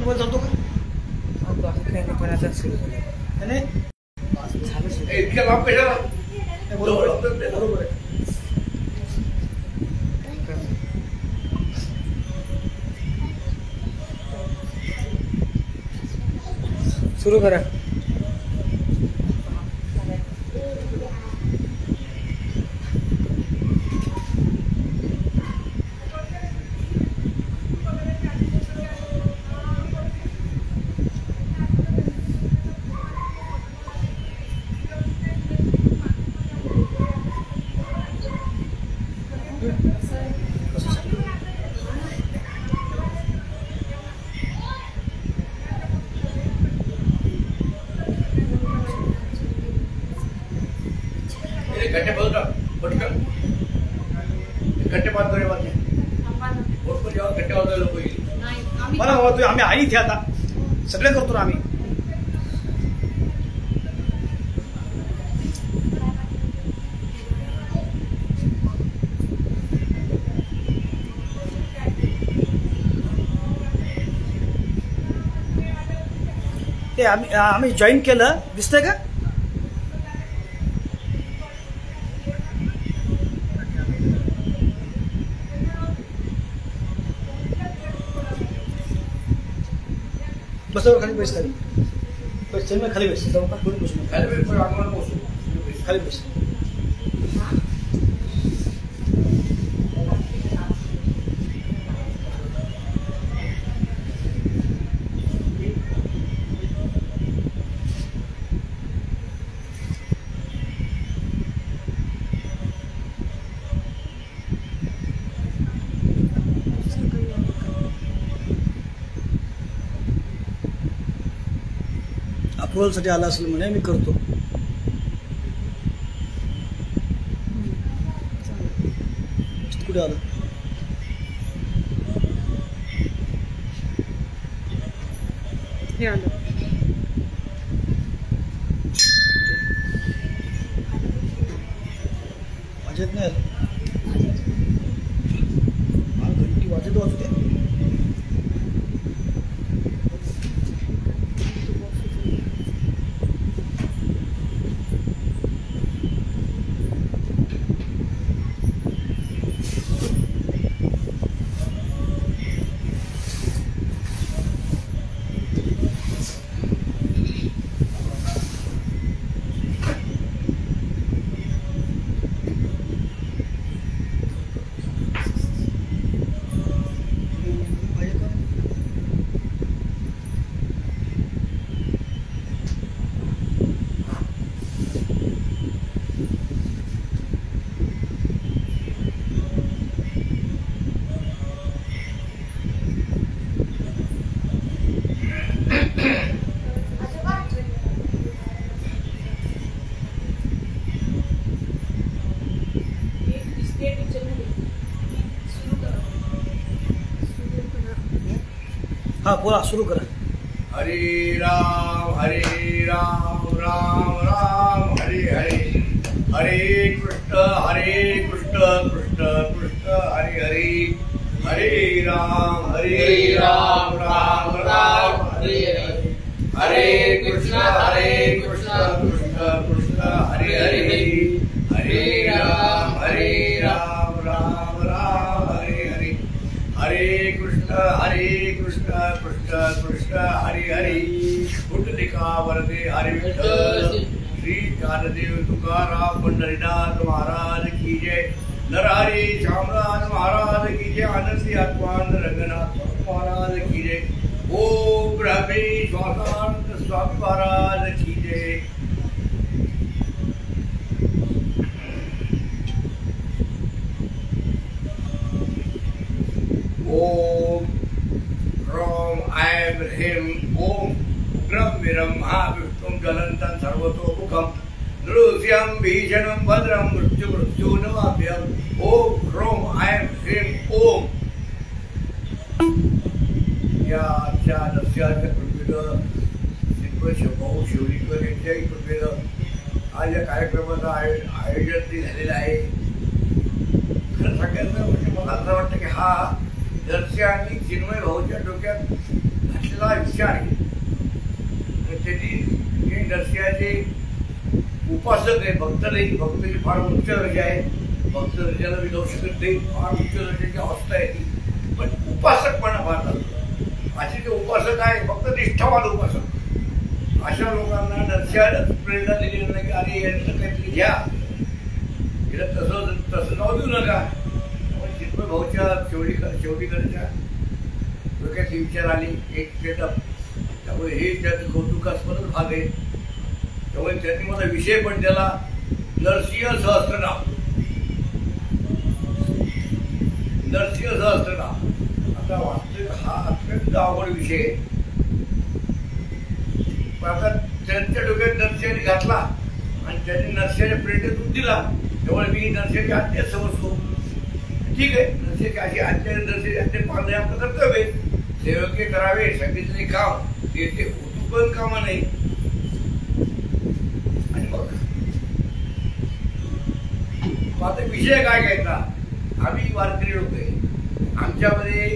चालतो का इतक्या लांब कशाला बरोबर आहे सुरू करा. घंटे बोल रहा पटकन घंटे बाद करे बात है वोट पर जाओ घंटे वाजता लोक येईल मला होतोय आम्ही आहे इथे आता सगळे करतो आम्ही. ते आम्ही जॉईन केलं दिसतंय का? बसवर खाली बैस खाली बस चल खाली बैस जाऊ का कोणी बसू खाली बैस पण आम्हाला बसू खाली बैस. अप्रुव्हलसाठी आला असेल म्हणे मी करतो. कुठे आलं हे आलं वाजत नाही आलं घंटी वाजत वाजते. हाँ बोला शुरू करा. हरे राम राम राम हरे हरे हरे कृष्ण कृष्ण कृष्ण हरे हरे हरे राम राम राम हरे हरे हरे कृष्ण कृष्ण कृष्ण हरे हरे हरे राम राम राम हरे हरे हरे कृष्ण कृष्ण कृष्ण हरे हरे कुंडलिका वरदे हरि विठ्ठल श्री ज्ञानदेव तुकाराम पंढरीनाथ महाराज की जय. नरहरि शामराज महाराज की जय. आनंदी आत्मान रंगनाथ महाराज की जय. ओम ब्रह्मे स्वामी महाराज की जय. ओम ह्रौं ऐं ह्रीं ओम उग्रं वीरं महाविष्णुं ज्वलन्तं सर्वतोमुखं नृसिंहं भीषणं भद्रं मृत्युनमाभ्यम्. ओम ह्रौं ऐं ह्रीं ओम. या दस्याच्या कृपेनं भाऊ शिवलिकर यांच्याही कृपेनं आज या कार्यक्रमाचं आयोजन झालेलं आहे. खरं सांगायचं म्हणजे मला असं वाटतं की हा दर्शन आणि चिन्मय भाऊच्या डोक्यात घातलेला नरसिंह आहे. त्यांनी नरसिंहाचे उपासक आहे, भक्त नाही. भक्ताची फार उच्च दर्जा आहे. भक्त दर्जाला मी जाऊ शकत नाही, फार उच्च दर्जाची अवस्था आहे ती. पण उपासकपणा फार चालतो. असे जे उपासक आहे फक्त निष्ठावान उपासक, अशा लोकांना नरसिंहालाच प्रेरणा दिली नाही की अरे यांचं काहीतरी घ्या, हिला तसं जाऊ देऊ नका. चिन्मय भाऊच्या शेवटीकडच्या डोक्यात विचार आली एक सेटअप. त्यामुळे हे त्याचं कौतुकास्पदच भाग आहे. त्यामुळे त्यांनी मला विषय पण दिला नरसिंह सहस्त्रनाम. नरसिंह सहस्त्रनाम आता वास्तविक हा अत्यंत अवघड विषय आहे. पण आता त्यांच्या डोक्यात नरसिंहाने घातला आणि त्यांनी नरसिंहाच्या प्रेरणेतून दिला. त्यामुळे मी नरसिंहाची आज्ञा समजतो. ठीक आहे, नरसिंहाची अशी आज्ञा नरसिंहाची आज्ञा पाळणे आपलं कर्तव्य आहे. सेवके करावे सांगितलेले काम ते होतू पण कामा नाही. आणि मग आता विषय काय घ्यायचा. आम्ही वारकरी लोक आहे, आमच्यामध्ये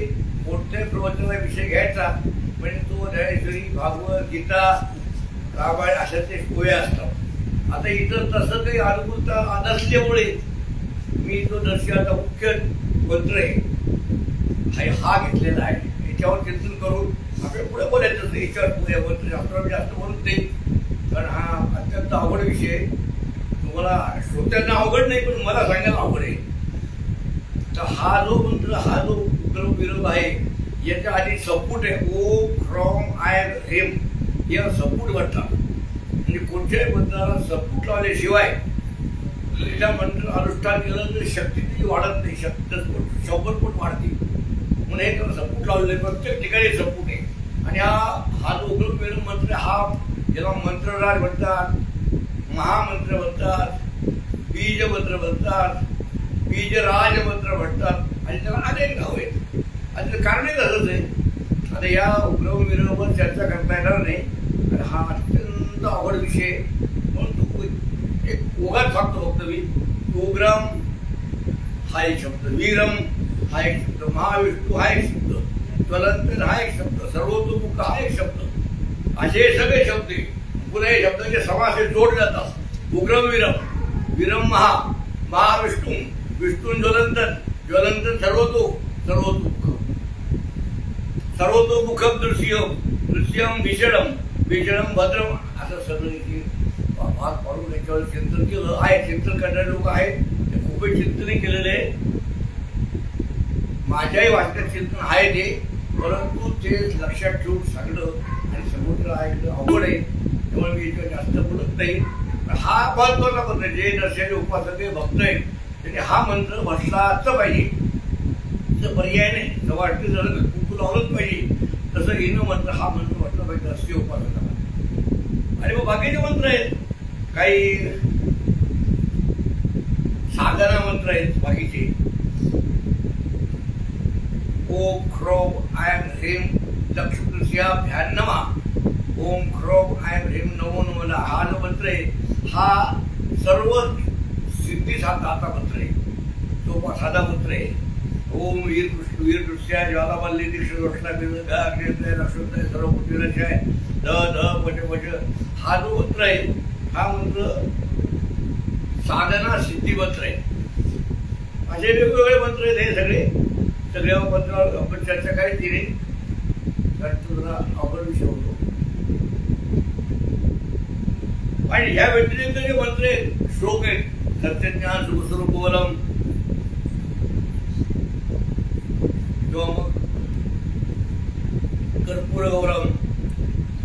कोणत्याही प्रवचनाचा विषय घ्यायचा म्हणजे तो ज्ञानेश्वरी, भागवत, गीता, रामायण अशा ते गोया असतात. आता इतर तसं काही अनुकूलता नसल्यामुळे मी तो नरसिंहाचा मुख्य मंत्र आहे हा घेतलेला आहे. याच्यावर चिंतन करून आपल्याला पुढे बोलायचं असतं. याच्यावर पुढे मंत्रशास्त्रावर जास्त बोलत नाही, कारण हा अत्यंत अवघड विषय आहे. तुम्हाला श्रोत्यांना अवघड नाही, पण मला सांगायला अवघड आहे. तर हा जो मंत्र, हा जो उग्रम विरम आहे, याच्या आधी सपूट आहे. ओम ह्रॉम आय ह्रीम या सपूट म्हणतात. म्हणजे कोणत्याही मंत्राला सपूट लावल्याशिवाय त्या मंत्र अनुष्ठान केलं तर शक्ती तिची वाढत नाही. शक्ती 100 पट वाढते. म्हणून हे त्याला सपूट लावलेलं प्रत्येक ठिकाणी सपूट आहे. आणि हा जो उग्रम विरम मंत्र हा याला मंत्रराज म्हणतात, महामंत्र म्हणतात, बीज मंत्र म्हणतात, बीजराज मंत्र म्हणतात आणि त्याला अनेक नाव आहेत. आणि त्याचं कारणही तसंच आहे. आता या उग्रम विरमवर चर्चा करता येणार नाही, कारण हा अत्यंत अवघड विषय. म्हणून एक ओघात सांगतो फक्त मी. उग्रम हा एक शब्द, वीरम हा एक शब्द, महाविष्णू हा एक शब्द, ज्वलंत हा एक शब्द, सर्वतोमुख हा एक शब्द, असे सगळे शब्द पुन्हा हे शब्दाचे समास जोडले जातात. उग्रम विरम, विरम महाविष्णू, विष्णू ज्वलंतन, ज्वलंतन सर्वतोमुख, सर्वतोमुखम दृश्यम, दृश्यम भीषणम, भीषणम भद्रम, असं सगळं भाग पाडून याच्यावर चिंतन केलं आहे. चिंतन करणारे लोक आहेत, ते खूपच चिंतनही केलेले आहे. माझ्याही वाचण्यात चिंतन आहे ते, परंतु ते लक्षात ठेवून सांगणं आणि समोर ऐकणं अवघड आहे. त्यामुळे मी याच्यावर जास्त बोलत नाही. हा महत्वाचा मंत्र, जे नरसिंहाचे उपासक भक्त आहेत त्यांनी हा मंत्र म्हटलाच पाहिजे. तर पर्याय नाही. जर वाटते जर कुंकू लावलंच पाहिजे, तसं येणं मंत्र हा मंत्र म्हटलं पाहिजे नरसिंह उपासकाला. आणि मग बाकीचे मंत्र आहेत, काही साधना मंत्र आहेत बाकीचे. ओम ह्रौम आय ह्रीम लक्ष्मीभ्यां नमः, ओम ह्रौम आय ह्रीम नमो नमः हा जो मंत्र आहे हा सर्व सिद्धी साधनाचा मंत्र आहे. तो साधा मंत्र आहे. ओम वीर कृष्ण वीर दृश्या ज्वालामल्ली दीक्षित लक्ष्मण सर्व पृथ्वीराय ध वच हा जो मंत्र आहे हा मंत्र साधना सिद्धी मंत्र आहे. असे वेगवेगळे मंत्र आहेत. हे सगळ्या मंत्रावर आपण चर्चा करायची नाही, कारण तो जरा अवघड विषय होतो. आणि ह्या व्यतिरिक्त जे मंत्र आहेत, श्लोक आहेत, सत्यज्ञान सुखस्वरूपबलम किंवा मग कर्पूर गौरम,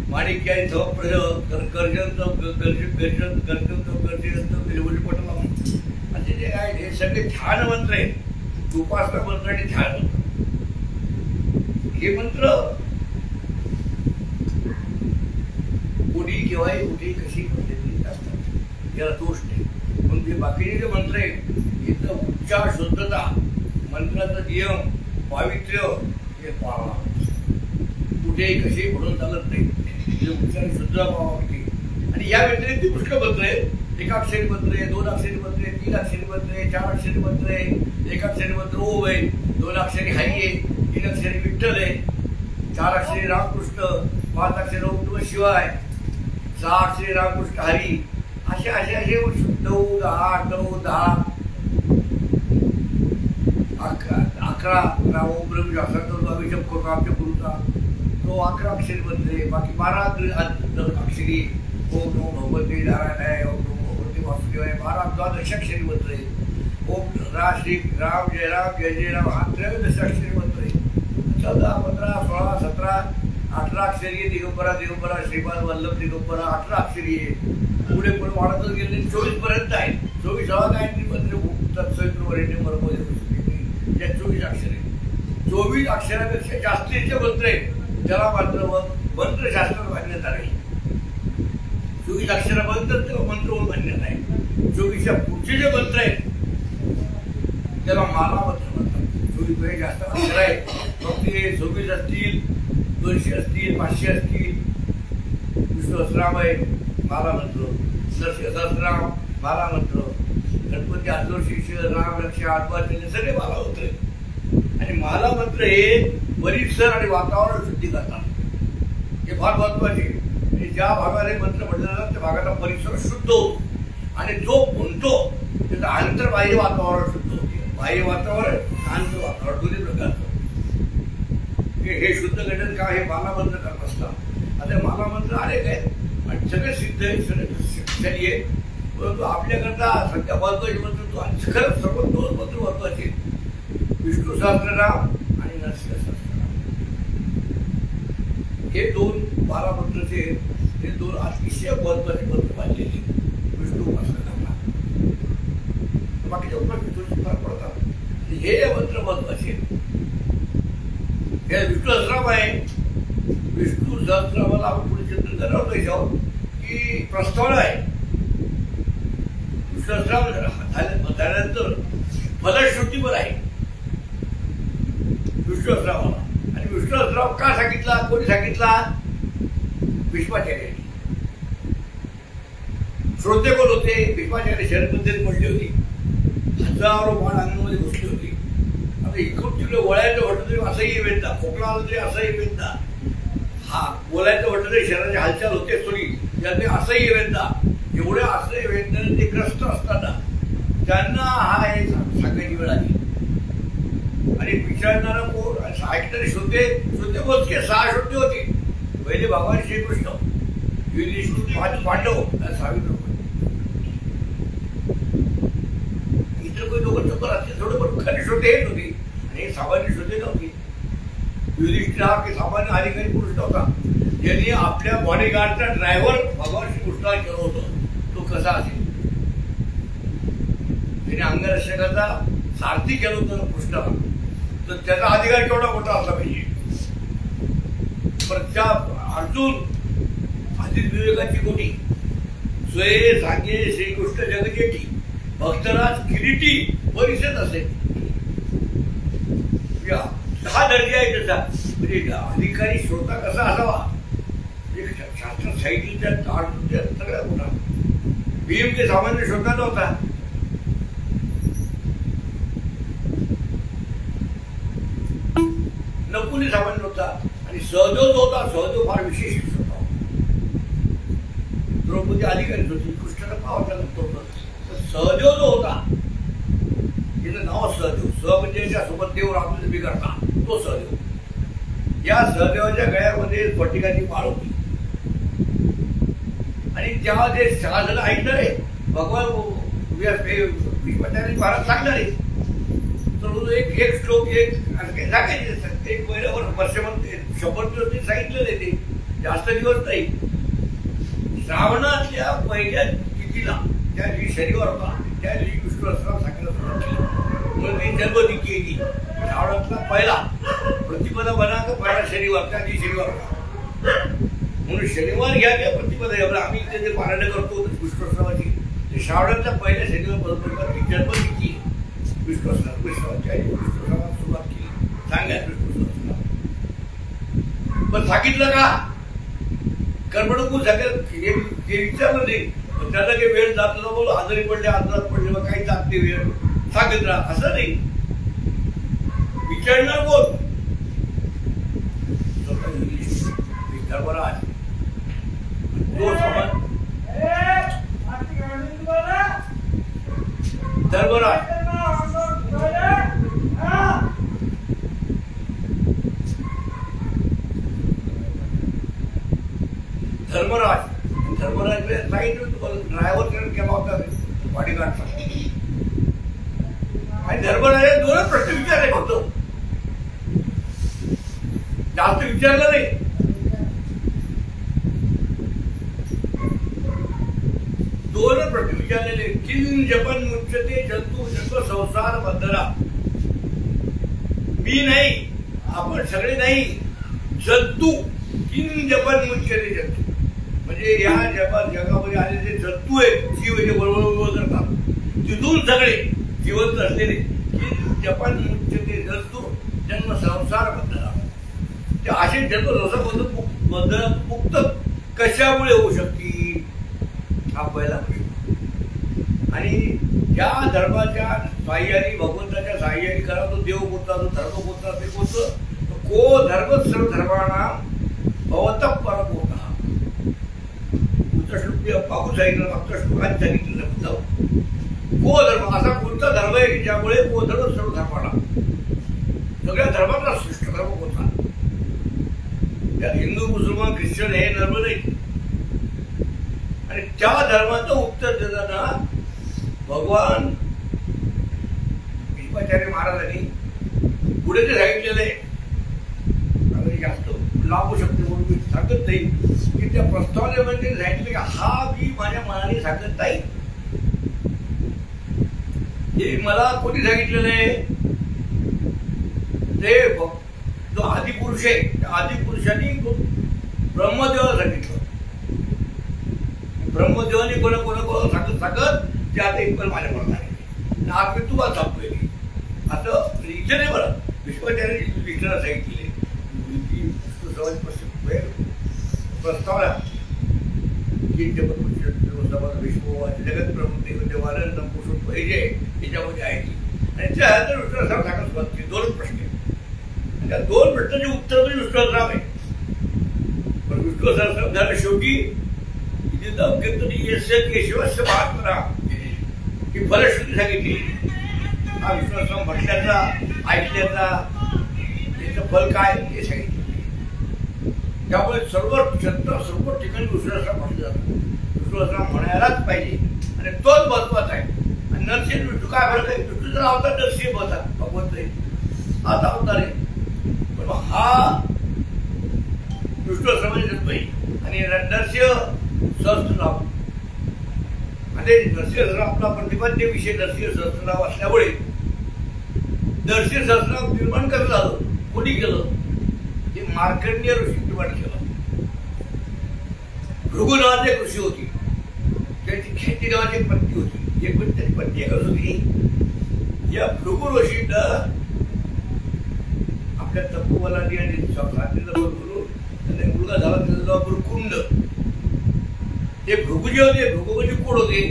माणिक्याय प्रज पटलम, असे जे आहेत हे सगळे ध्यान मंत्र आहेत. उपासना मंत्र आणि ध्यान मंत्र हे मंत्र कोणी केव्हाही कुठे कशी पद्धतीने असतात, याला दोष नाही. पण ते बाकीचे जे मंत्र आहेत इथं उच्चार शुद्धता, मंत्राचा नियम पावित्र्य हे पाळा. कुठेही कशी म्हणून चालत नाही. उच्चार शुद्ध पावावरती. आणि या व्यतिरिक्त पुष्कळ मंत्र आहेत. 1 अक्षरी मंत्र आहे, 2 अक्षरी मंत्र आहे, 3 अक्षरी मंत्र आहे, 4 अक्षरी मंत्र आहे. 1 अक्षरी मंत्र ओम आहे, 2 अक्षरी हरी आहे, 3 अक्षरी विठ्ठल आहे, 4 अक्षरी रामकृष्ण, 5 अक्षर ओम नमः शिवाय, 6 अक्षरे रामकृष्ण हरी, असे असे असे 9, 10, 9, 10, 11 ओम ब्रह्म अभिषेक करू आमच्या गुरुचा तो 11 अक्षरी मंत्र. बाकी 12 अक्षरी ओम नमो भगवते नारायणाय, ओम नमो भगवते वासुदेवाय 12 द्वादशाक्षरी मंत्र आहे. ओम श्री राम जय जय राम हा 13 अक्षरी मंत्र आहे. 14, 15, 16, 17, 18 अक्षरी आहे. दिगंबरा दिगंबरा श्रीपाद वल्लभ दिगंबरा 18 अक्षरी आहे. पुढे पुढे वाढतच गेले 24 पर्यंत आहे. 24 गायत्री मंत्र तत्सवितुर्वरेण्यं भर्गो देवस्य या 24 अक्षरे. 24 अक्षरापेक्षा जास्तीचे मंत्र आहेत त्याला मात्र मंत्रशास्त्रात मान्यता नाही. 24 अक्षरापर्यंत तेव्हा मंत्र मान्यता नाही. 24च्या पुढचे जे मंत्र आहेत त्याला माला मंत्र म्हणतात. 24 जास्त अक्षर आहे. मग ते 24 असतील, 200 असतील, 500 असतील. विष्णू सहस्रनाम आहे माला मंत्र, नरसिंह सहस्रनाम माला मंत्र, गणपती आठवशीर्ष, राम रक्षा आठवण सगळे माला मंत्र आहेत. आणि माला मंत्र हे परिसर आणि वातावरण शुद्धी करतात. हे फार महत्वाचे. आणि ज्या भागाने मंत्र म्हटलं जातात त्या भागाचा परिसर शुद्ध होतो आणि जो म्हणतो त्याचं आंतरबाह्य वातावरण शुद्ध होते. बाह्य वातावरण, आंतर वातावरण दोन्ही प्रकारचं. हे शुद्ध घटन का हे माला मंत्र करत असतात. आता माला मंत्र अनेक आहेत आणि सगळे सिद्ध आहे, सगळे शक्तिशाली आहे. परंतु आपल्याकरता सध्या महत्वाचे मंत्र तो आणि खरंच सर्व 2 मंत्र महत्वाचे, विष्णू सहस्रनाम आणि नरसिंह सहस्रनाम. हे 2 12 मंत्रचे हे 2 अतिशय महत्वाचे मंत्र मानलेले. विष्णू सहस्रनामला बाकीच्या उपयोग फरक पडतात. हे मंत्र महत्वाचे. हे विष्णू सहस्रनाम आहे. विष्णू सहस्रनामाला आपण पुढे चिंतन करणार त्याच्यावर की प्रस्तावना आहे. विष्णू सहस्रनाम झाल्यानंतर फलश्रुती पण आहे विष्णू सहस्रनामाला. आणि विष्णू सहस्रनाम का सांगितला, कोणी सांगितला? भीष्माचार्य. श्रोते कोण होते? भीष्माचार्य शरणमध्ये पडली होती. हजारो बाण अंगामध्ये घुसली होती. आता इकडून तिकडे वळायचं म्हटलं तरी असंही वेदना, खोकला आलं तरी असंही वेदना, हा बोलायचं म्हटलं तरी शरीराची हालचाल होते थोडी त्यातले असंही वेदना. एवढ्या असंही वेदनेने ते ग्रस्त असताना त्यांना हा हे सांगायची वेळ आली. आणि विचारणारा कोण, ऐकणारे श्रोते मोजके 6 श्रोते होते. पहिले भगवान श्रीकृष्ण, युधिष्ठिर, 5 पांडव, 6 इतर काही लोक चुकत असते थोडं, पण खरे श्रोते हेच होते आणि सामान्य श्रोते नव्हते. युधिष्ठिर हा की सामान्य अधिकारी पुरुष नव्हता. ज्यांनी आपल्या बॉडीगार्डचा ड्रायव्हर भगवान श्रीकृष्णाला केलं होतं. तो कसा असेल? त्याने अंगरक्षकाचा सारथी केलं होतं कृष्णाला, तर त्याचा अधिकार केवढा मोठा असला पाहिजे. पण त्या अर्जुन आदित विवेकाची कोटी स्वये सांगे श्रीकृष्ण जगजेठी भक्तराज किरीटी परिषद असेल. हा दर्जा आहे त्याचा. म्हणजे अधिकारी श्रोता कसा असावा शास्त्र साहित्याच्या सगळ्या मोठा. भीम ते सामान्य श्रोता नव्हता. नकुली सामान्य होता. आणि सहदेव जो होता, सहदेव फार विशेष होता. द्रौपदी अधिकारी होती, कृष्णाला पावाचा होता. सहदेव जो होता तिचं नाव सहदेव. स म्हणजे सोबत देव राहतो बिघडता तो सहदेव. या सहदेवाच्या गळ्यामध्ये स्फटिकाची माळ होती. आणि जेव्हा ते 6 जण ऐकणारे भगवान भीष्माचार्य महाराज सांगणारे तर एक श्लोक एक सांगायचे. एक महिन्यावर वर्षभर 100 दिवस ते सांगितलेले. ते जास्त दिवस नाही. श्रावणातल्या पहिल्या तिथीला त्या दिवशी शनिवार होता. त्या दिवशी विष्णू सहस्रनाम सांगितलं सुरुवात केली. म्हणून ती जन्मतिथी येते. श्रावणातला पहिला प्रतिपदा बना का पहिला शनिवार, त्या दिवशी शनिवार होता. म्हणून शनिवार घ्या त्या प्रतिपदा. आम्ही इथे जे पारायण करतो विष्णू सहस्रनामाची ते श्रावणातल्या पहिल्या शनिवार बरोबर ती जन्मतिथी विष्णू सहस्रनामाची विष्णू सहस्रनामाला सुरुवात केली. सांगा विष्णू सहस्रनाम. पण सांगितलं का? कर्मणूक सांगितलं हे विचारलं नाही. त्याला काही वेळ जात ना बोल आजारी पडले, आजारात पडले मग काही जात नाही वेळ सांगत राहा असं नाही. विचारणार कोण? धर्मराज तो समाज धर्मराज धर्मराज धर्मराज सांगितलं तुम्हाला ड्रायव्हर केला होता बॉडीगार्डचा आणि धर्मराजाने दोनच प्रश्न विचारले फक्त जास्त विचारलं नाही दोनच प्रश्न विचारलेले किन जपन मुच्यते जंतू जन्म संसार बंधना मी नाही आपण सगळे नाही जंतू किन जपन मुच्यते जंतू म्हणजे या जगामध्ये आलेले जंतू आहेत जीव हे बरोबर करतात तिथून सगळे जिवंत असलेले किन जपन मुच्यते जंतू जन्म संसार बंधना ते असे जन्म संसार बंधनात मुक्त कशामुळे होऊ शकतील हा पहिला प्रश्न आणि ज्या धर्माच्या साह्याने भगवंताच्या साह्याने करा तो देव कोणता तो धर्म कोणता ते कोणतं को धर्म सर्व धर्मांना भवतः परम होता श्लोक पाहू सांगितलं मागच्या श्लोकात सांगितलं को धर्म असा कोणता धर्म आहे की ज्यामुळे को धर्म सर्व धर्मांना सगळ्या धर्मांना श्रेष्ठ धर्म कोणता त्यात हिंदू मुसलमान ख्रिश्चन हे धर्म नाही आणि त्या धर्माचं उत्तर देताना भगवान भीष्माचार्य महाराजांनी पुढे जे सांगितलेलं आहे जास्त लाभू शकते म्हणून मी सांगत नाही की त्या प्रस्तावनेमध्ये सांगितलं की हा मी माझ्या मनाने सांगत नाही हे मला कोणी सांगितलेलं आहे ते जो आदिपुरुष आहे त्या आदिपुरुषांनी ब्रह्मदेवाला सांगितलं ब्रह्मदेवाने कोणा सांगत ते आता इतकं माझ्या मनात आहे आज मी तुम्हाला सांगतोय असं इथे नाही बरं विश्वाचार्य लिखाणाला सांगितले प्रस्तावना विश्व जगत प्रमुख देवानंद पोषण पाहिजे याच्यामध्ये आहे आणि त्यानंतर विष्णू सांगत सुरुवात दोन प्रश्न आहेत त्या दोन प्रश्नाचे उत्तर म्हणजे विष्णू आहे पण विष्णू झालं शेवटी केशवस्य महात्मना ही फलश्रुती सांगितली हा विश्वास म्हटल्याचा ऐकल्याचा त्याचं फल काय हे सांगितलं त्यामुळे सर्व सर्व ठिकाणी विश्वास म्हटलं जातं विश्वास म्हणायलाच पाहिजे आणि तोच महत्वाचा आहे आणि नरसिंह विष्णू काय फरक आहे विष्णू जर अवतार नरसिंह होता भगवंत हाच अवतार आहे पण हा विष्णू म्हणजे आणि नरसिंह सहस्त्रनाम आणि नरसिंह आपला प्रतिपाद्य विषय नरसिंह सहस्त्रनाम असल्यामुळे नरसिंह सहस्त्रनाम निर्माण कसं झालं कोणी केलं ते मार्कंडेय ऋषी निर्माण केलं भृगु नावाची एक ऋषी होती त्याची खेती नावाची एक पत्नी होती एक पण त्याची पत्नी एकच होती या भृगु ऋषीनं आपल्या तपोवनाने आणि साधनेला बोलून त्यांना मुलगा झाला त्याचा नाव भृकुंड ते भृगु जे होते भृगु म्हणजे कोण होते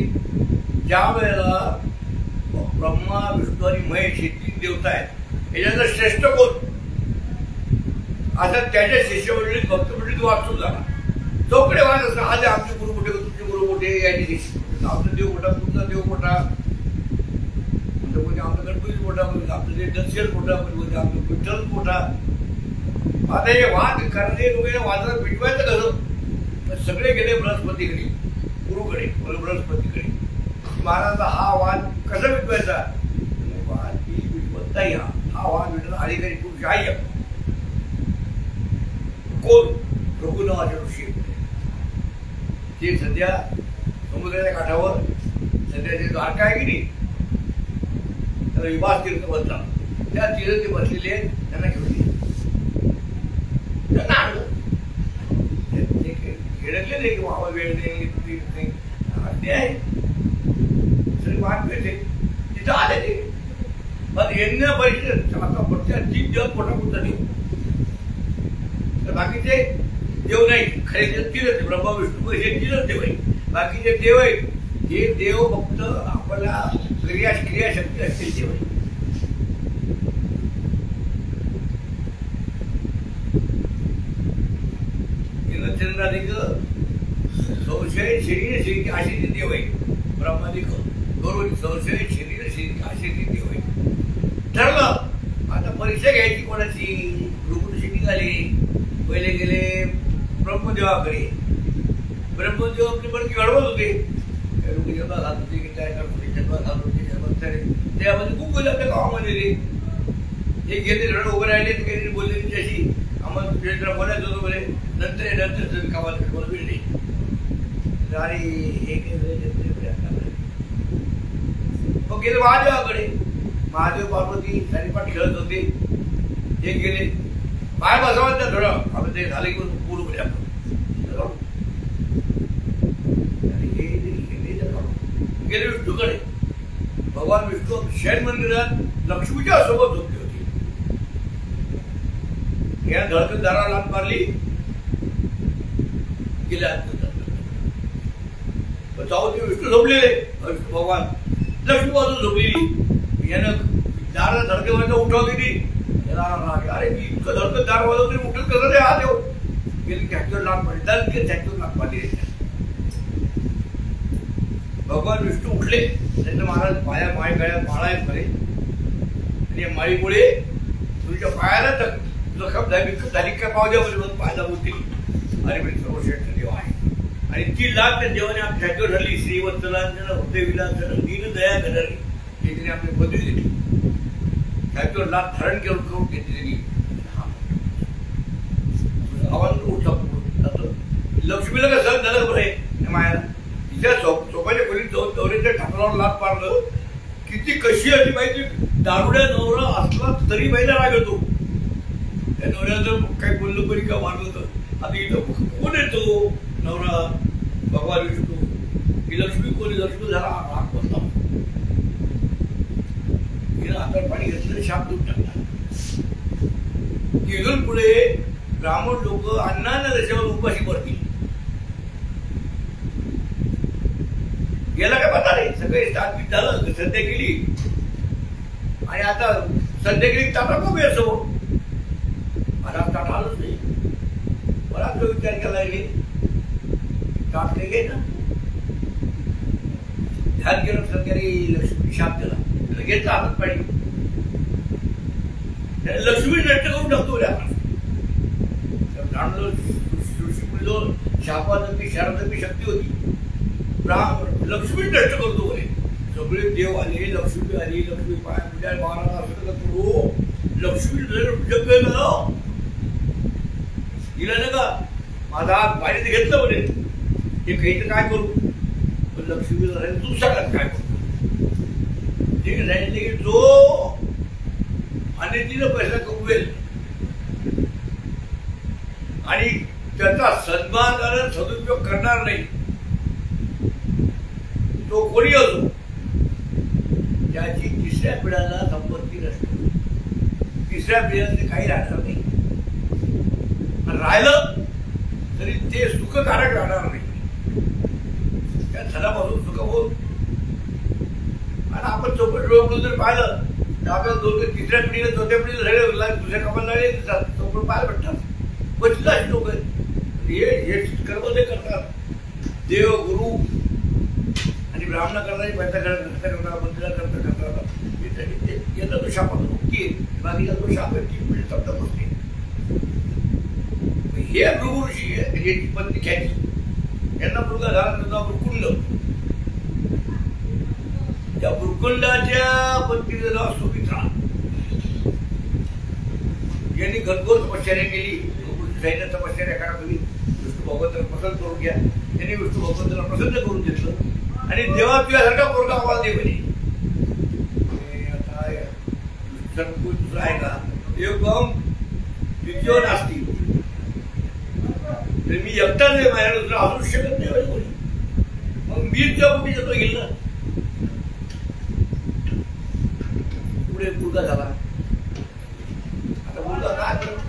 ज्या वेळेला ब्रह्मा विष्णू आणि महेश हे तीन देवता आहेत याच्यातलं श्रेष्ठ कोण आता त्याच्या शिष्यमंडळीत भक्तमंडळीत वाचून झाला चौकडे वाद असतात आज आमचे गुरु मोठे तुमचे गुरु मोठे यांनी शिष्य आमचा देव मोठा तुमचा देव मोठा म्हणजे आमचा गणपती मोठा म्हणजे आमचं जे दर्शन मोठा म्हणजे आमचं विठ्ठल मोठा आता हे वाद करणे लोक वादाला मिटवायचं कसं सगळे गेले बृहस्पतीकडे गुरुकडे बृहस्पतीकडे महाराजांचा हा वाद कसा मिटवायचा वाद ही मिटवता या हा वाद मिटवता अधिकारी खूप शाही कोण भृगु नावाचे ऋषी ते सध्या समुद्राच्या काठावर सध्या जे द्वारका आहे की नाही त्याला विभास तीर्थ म्हणतात त्या तीर्थ ते बसलेले आहेत त्यांना घेऊन त्यांना आणलं खेळले नाही की बाबा वेळ नाही आहे वाट भेटे तिथं आले ते पण येण्या पाहिजे त्या 3 दिवस मोठा मोठा देव तर बाकीचे देव नाही खरे तीनच ब्रह्मा विष्णू हे तीनच देव आहे बाकीचे देव आहेत हे देव फक्त आपल्याला क्रियाशक्ती असलेले देव आहे चंद्राधिक संशय शरीर श्री अशी ती देव आहे. ब्रह्माधिक करून संशय शरीर श्री अशी ती देव आहे. ठरलं आता परीक्षा घ्यायची कोणाची. गुरुकुलशी निघाली. पहिले गेले ब्रह्मदेवाकडे. ब्रह्मदेव आपली बरकी घडवत होते. जन्म घालत होते की काय करत होते. जन्म घालत होते. त्यामध्ये खूप बोलले आपल्या गावामध्ये रे. हे गेले रड उभे राहिले काही बोलले त्याच्याशी. आम्हाला तुझ्या बोलायचं होतं बोले. नंतर कामाला बोल नाही. आणि हे मग गेले महादेवाकडे. महादेव पार्वती सारीपाठ खेळत होते. हे गेले पाय बसवायचं थोडं. आपण ते झालं की पूर्ण बोले आपण गेले विष्णूकडे. भगवान विष्णू शैन मंदिरात लक्ष्मीच्या सोबत झोपली होती. या धडकदाराला लाथ मारली. गेल्या जाऊ ते विष्णू झोपलेले. विष्णू भगवान लक्ष्मी बाजू झोपलेली. यानं दारा धडकेवायला उठवलेली. अरे मी इतकं धडकत दार वाजवून तरी उठत कसं रे हा देव. गेली छातीवर लाथ मारली. छातीवर लाथ मारली. भगवान विष्णू उठले. त्यांना महाराज पाया माळी गळ्यात माळा आहेत खरे. आणि या माळीमुळे तुझ्या पायाला जखम झाली काय पाव द्या म्हणजे पायाला बोलतील. अरे म्हणजे सर्वश्रेष्ठ देव आहे. आणि ती लाभ त्या देवाने आपल्या छातीवर धरली. श्रीवत्सलांजन हृदय विलासन दीन दया घडली. हे तिने आपली पदवी दिली. छातीवर लाभ धारण करून घेतली त्यांनी. आवाज उठला. लक्ष्मीला काय सहन झालं बरं आहे मायाला. तिच्या सोपाच्या खोलीत जाऊन नवऱ्याच्या ठाकरावर लाथ मारलं. किती कशी आली पाहिजे. दारुड्या नवरा असला तरी बाईला राग येतो. त्या नवऱ्याचं काही बोललं तरी का मारलं तर आता इथं कोण येतो नवरा भगवान विष्णू. ही लक्ष्मी कोणी. लक्ष्मी झाला राग बसला. हिनं हातात पाणी घेतलं. शाप देऊन टाकला. इथून पुढे ब्राह्मण लोक अन्नाच्या देशावर उपाशी पडतील. गेला काय पता नाही. सगळे स्थापित झालं. संध्या केली. आणि आता संध्या केली टाटा खूप येतो. मला टाटा आलंच नाही. बराच तो विचार केला गेले. टाट काही घे ना. ध्यान केलं. संध्याकाळी लक्ष्मी शाप दिला. त्याला घेतला हातात पाणी. लक्ष्मी नष्ट करून टाकतो रे आपण. शापाची शारदाची शक्ती होती. लक्ष्मी नष्ट करतो बरे. सगळे देव आले. लक्ष्मी आली. लक्ष्मी पाय पूजा महाराज असं करू. लक्ष्मी जग हिला ना का माझा हात बाहेर घेतलं म्हणे. हे काही तर काय करू. पण लक्ष्मीला तू सांगत काय करू. ठीक आहे सांगितले की जो आणि तिनं पैसा कमवेल आणि त्याचा सन्मान आणि सदुपयोग करणार नाही तो कोणी असो त्याची तिसऱ्या पिढ्याला संपत्ती नसते. तिसऱ्या पिढ्याचे काही राहणार नाही. राहिलं तरी ते सुखकारक राहणार नाही. त्या धनापासून सुख होत. आणि आपण चौपट डोळ्याकडून जर पाहिलं तर आपल्याला दोन तिसऱ्या पिढीला चौथ्या पिढीला झाले दुसऱ्या कामाला झाले चौपट पाहायला भेटतात. क्वचित अशी लोक हे कर्म ते करतात. देव गुरु आणि ब्राह्मण करणारी पैसा करणार मंदिरा करता याचा तो शापात मुक्ती आहे. बाकीचा तो शाप आहे. 3 पिढी समजा गोष्टी. हे भृगु ऋषी याची पत्नी ख्याती. यांना मुलगा झाला त्याचा भृकुंड. त्या भृकुंडाच्या पत्नीचं नाव सुमित्रा. यांनी घनघोर तपश्चर्या केली. सैन्य तपश्चर्या करा तुम्ही. विष्णू भगवंताला प्रसन्न करून घ्या. त्यांनी विष्णू भगवंताला प्रसन्न करून घेतलं. आणि देवा तुझ्यासारखा पोरगा आम्हाला दे म्हणे. आता दुसरा आहे का एकदम द्वितीय नास्ती. तर मी एकटाच आहे. माझ्या दुसरा असू शकत नाही कोणी. मग मी त्या कुठे जातो घेईल ना. पुढे मुलगा झाला. आता मुलगा काय करतो.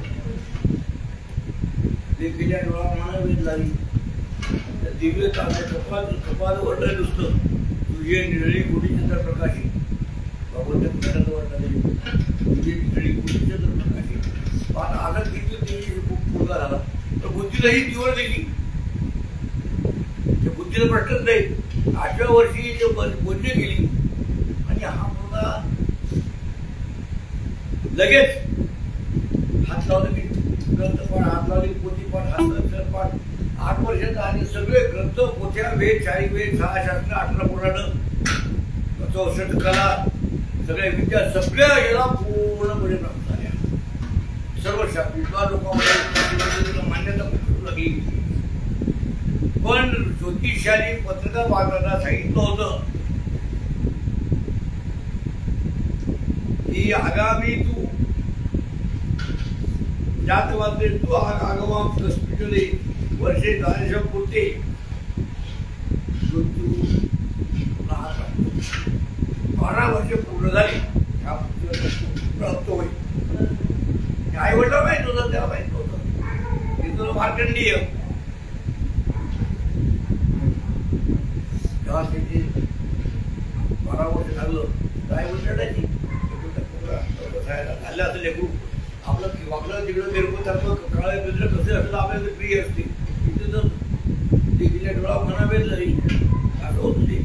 देखील डोळा म्हणा वेद झाली. दिव्य कपाल वर्णन नुसतं तुझे निळी गुढीचंद्र प्रकाशी. भगवंत वर्णन तुझे निळी गुढीचंद्र प्रकाशी. आता आनंद घेतलं ते खूप मुलगा झाला. तर बुद्धीलाही तीव्र दिली, बुद्धीला प्रश्नच नाही. 8व्या वर्षी बोलणी केली आणि हा मुलगा लगेच हात लावले की ग्रंथपाठ, हात लावले पोथीपाठ, हात पाठ. 8 वर्षाचा आणि सगळे ग्रंथ, पोथ्या, वेद, 4 वेद, 6 शास्त्र, 18 पुराण, 64 कला, सगळ्या विद्या, सगळ्या याला पूर्णपणे प्राप्त झाल्या. सर्व विद्वान लोकांमध्ये मान्यता मिळू लागली. पण ज्योतिषाने पत्रकार वाचताना सांगितलं होतं की आगामी तू जात वाचले तू आगावा हॉस्पिटल वर्षे झाल्याच्या पुरते 12 वर्ष पूर्ण झाली प्राप्त होईल. आई वडील माहित होतं, त्याला माहित होतं की तुला मार्कंडीय जेव्हा त्याची 12 वर्ष झालं काय वडिलांची झालं असं लेकरू आपलं वागलं तिकडं बेरकं काळं बेदर कसं असलं आपल्याला प्रिय असते. तिथे जर तिला डोळा म्हणावेच नाही असं होतं ते.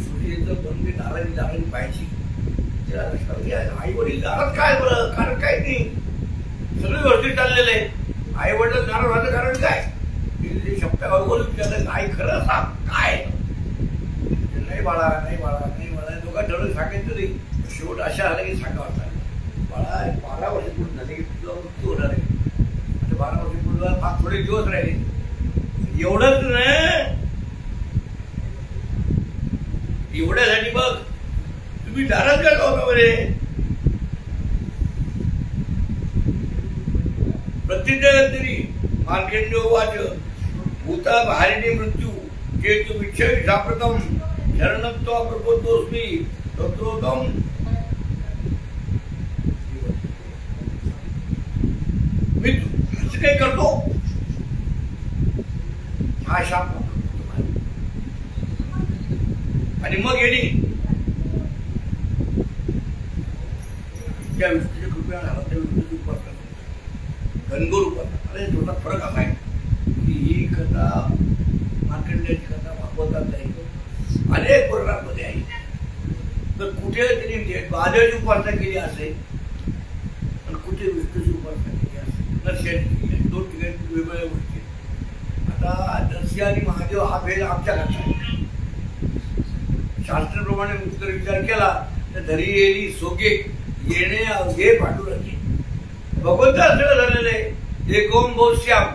सूर्याचं बंदी दाराची पाहायची, त्याला लक्षात आई वडील दारात काय बरं, कारण काय नाही, सगळी गोष्टी चाललेलं आहे. आई वडील नाराज व्हायचं कारण काय, शब्द बोलून विचारलं आई खरं सांग काय, नाही बाळा नाही बाळा नाही बाळा दोघा ठरवून सांगायचं नाही. शेवट अशा आला की सांगावं लागलं बाळा 12 वर्ष पूर्ण झाले की तुला मृत्यू होणार आहे. आता 12 वर्ष पूर्ण फार थोडे दिवस राहिले. एवढंच नाही, एवढ्यासाठी बघ तुम्ही दारात काय होता बरे. प्रत्येक मार्केंड वाच भूता भारिणी मृत्यू जे तू विच्छय साप्रतम शरणत्व प्रबोधोस्मी तत्रोतम. मी असं काही करतो हा शाप आणि मग येणे त्या विष्णूच्या कृपया झाला त्या विष्णूची उपासना गणगोर उपासना. अरे थोडा फरक असा आहे की ही कथा मार्कंडेयाची कथा भागवतात नाही, अनेक पुराणांमध्ये आहे. तर कुठे त्यांनी महादेवाची उपासना केली असेल आणि कुठे विष्णूची उपासना केली असेल, नरसिंहाची 2 ठिकाणी वेगवेगळ्या गोष्टी. आता नरसिंह आणि महादेव हा भेद आमच्या लक्षात आहे. शास्त्राप्रमाणे उत्तर विचार केला तर धरी येली सोगे येणे अवघे पांडुरंगी. भगवंत असं झालेलं आहे एकोम भोश्याम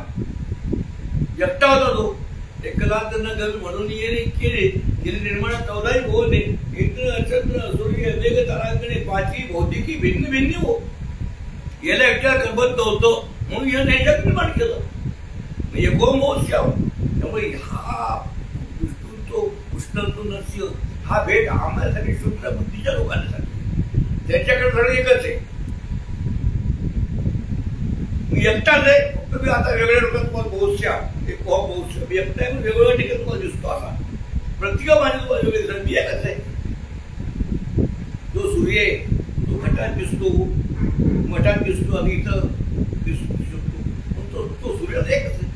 एकटा होता तो. एकलांतर गल म्हणून येणे केले गेले निर्माण 14 भोवने इंद्र चंद्र सूर्य वेग तारांगणे 5 भौतिकी भिन्न भिन्न हो. याला एकट्या करबद्ध होतं म्हणून याने याच्यात निर्माण केलं एकोम भोश्याम. त्यामुळे हा विष्णू तो कृष्ण तो नरसिंह हा भेद आम्हासाठी शुद्ध बुद्धीच्या लोकांना सांगतो. त्यांच्याकडे सगळं एकच आहे. मी एकटाच आहे, फक्त मी आता वेगळ्या लोकांना तुम्हाला बहुश्या एक बहुश्य मी एकटा आहे, वेगवेगळ्या ठिकाणी तुम्हाला दिसतो. असा प्रत्येक माझी तुम्हाला वेगळे दिसत मी एकच आहे. जो सूर्य आहे तो घटात दिसतो, मठात दिसतो आणि इथं दिसू शकतो. तो सूर्य एकच आहे.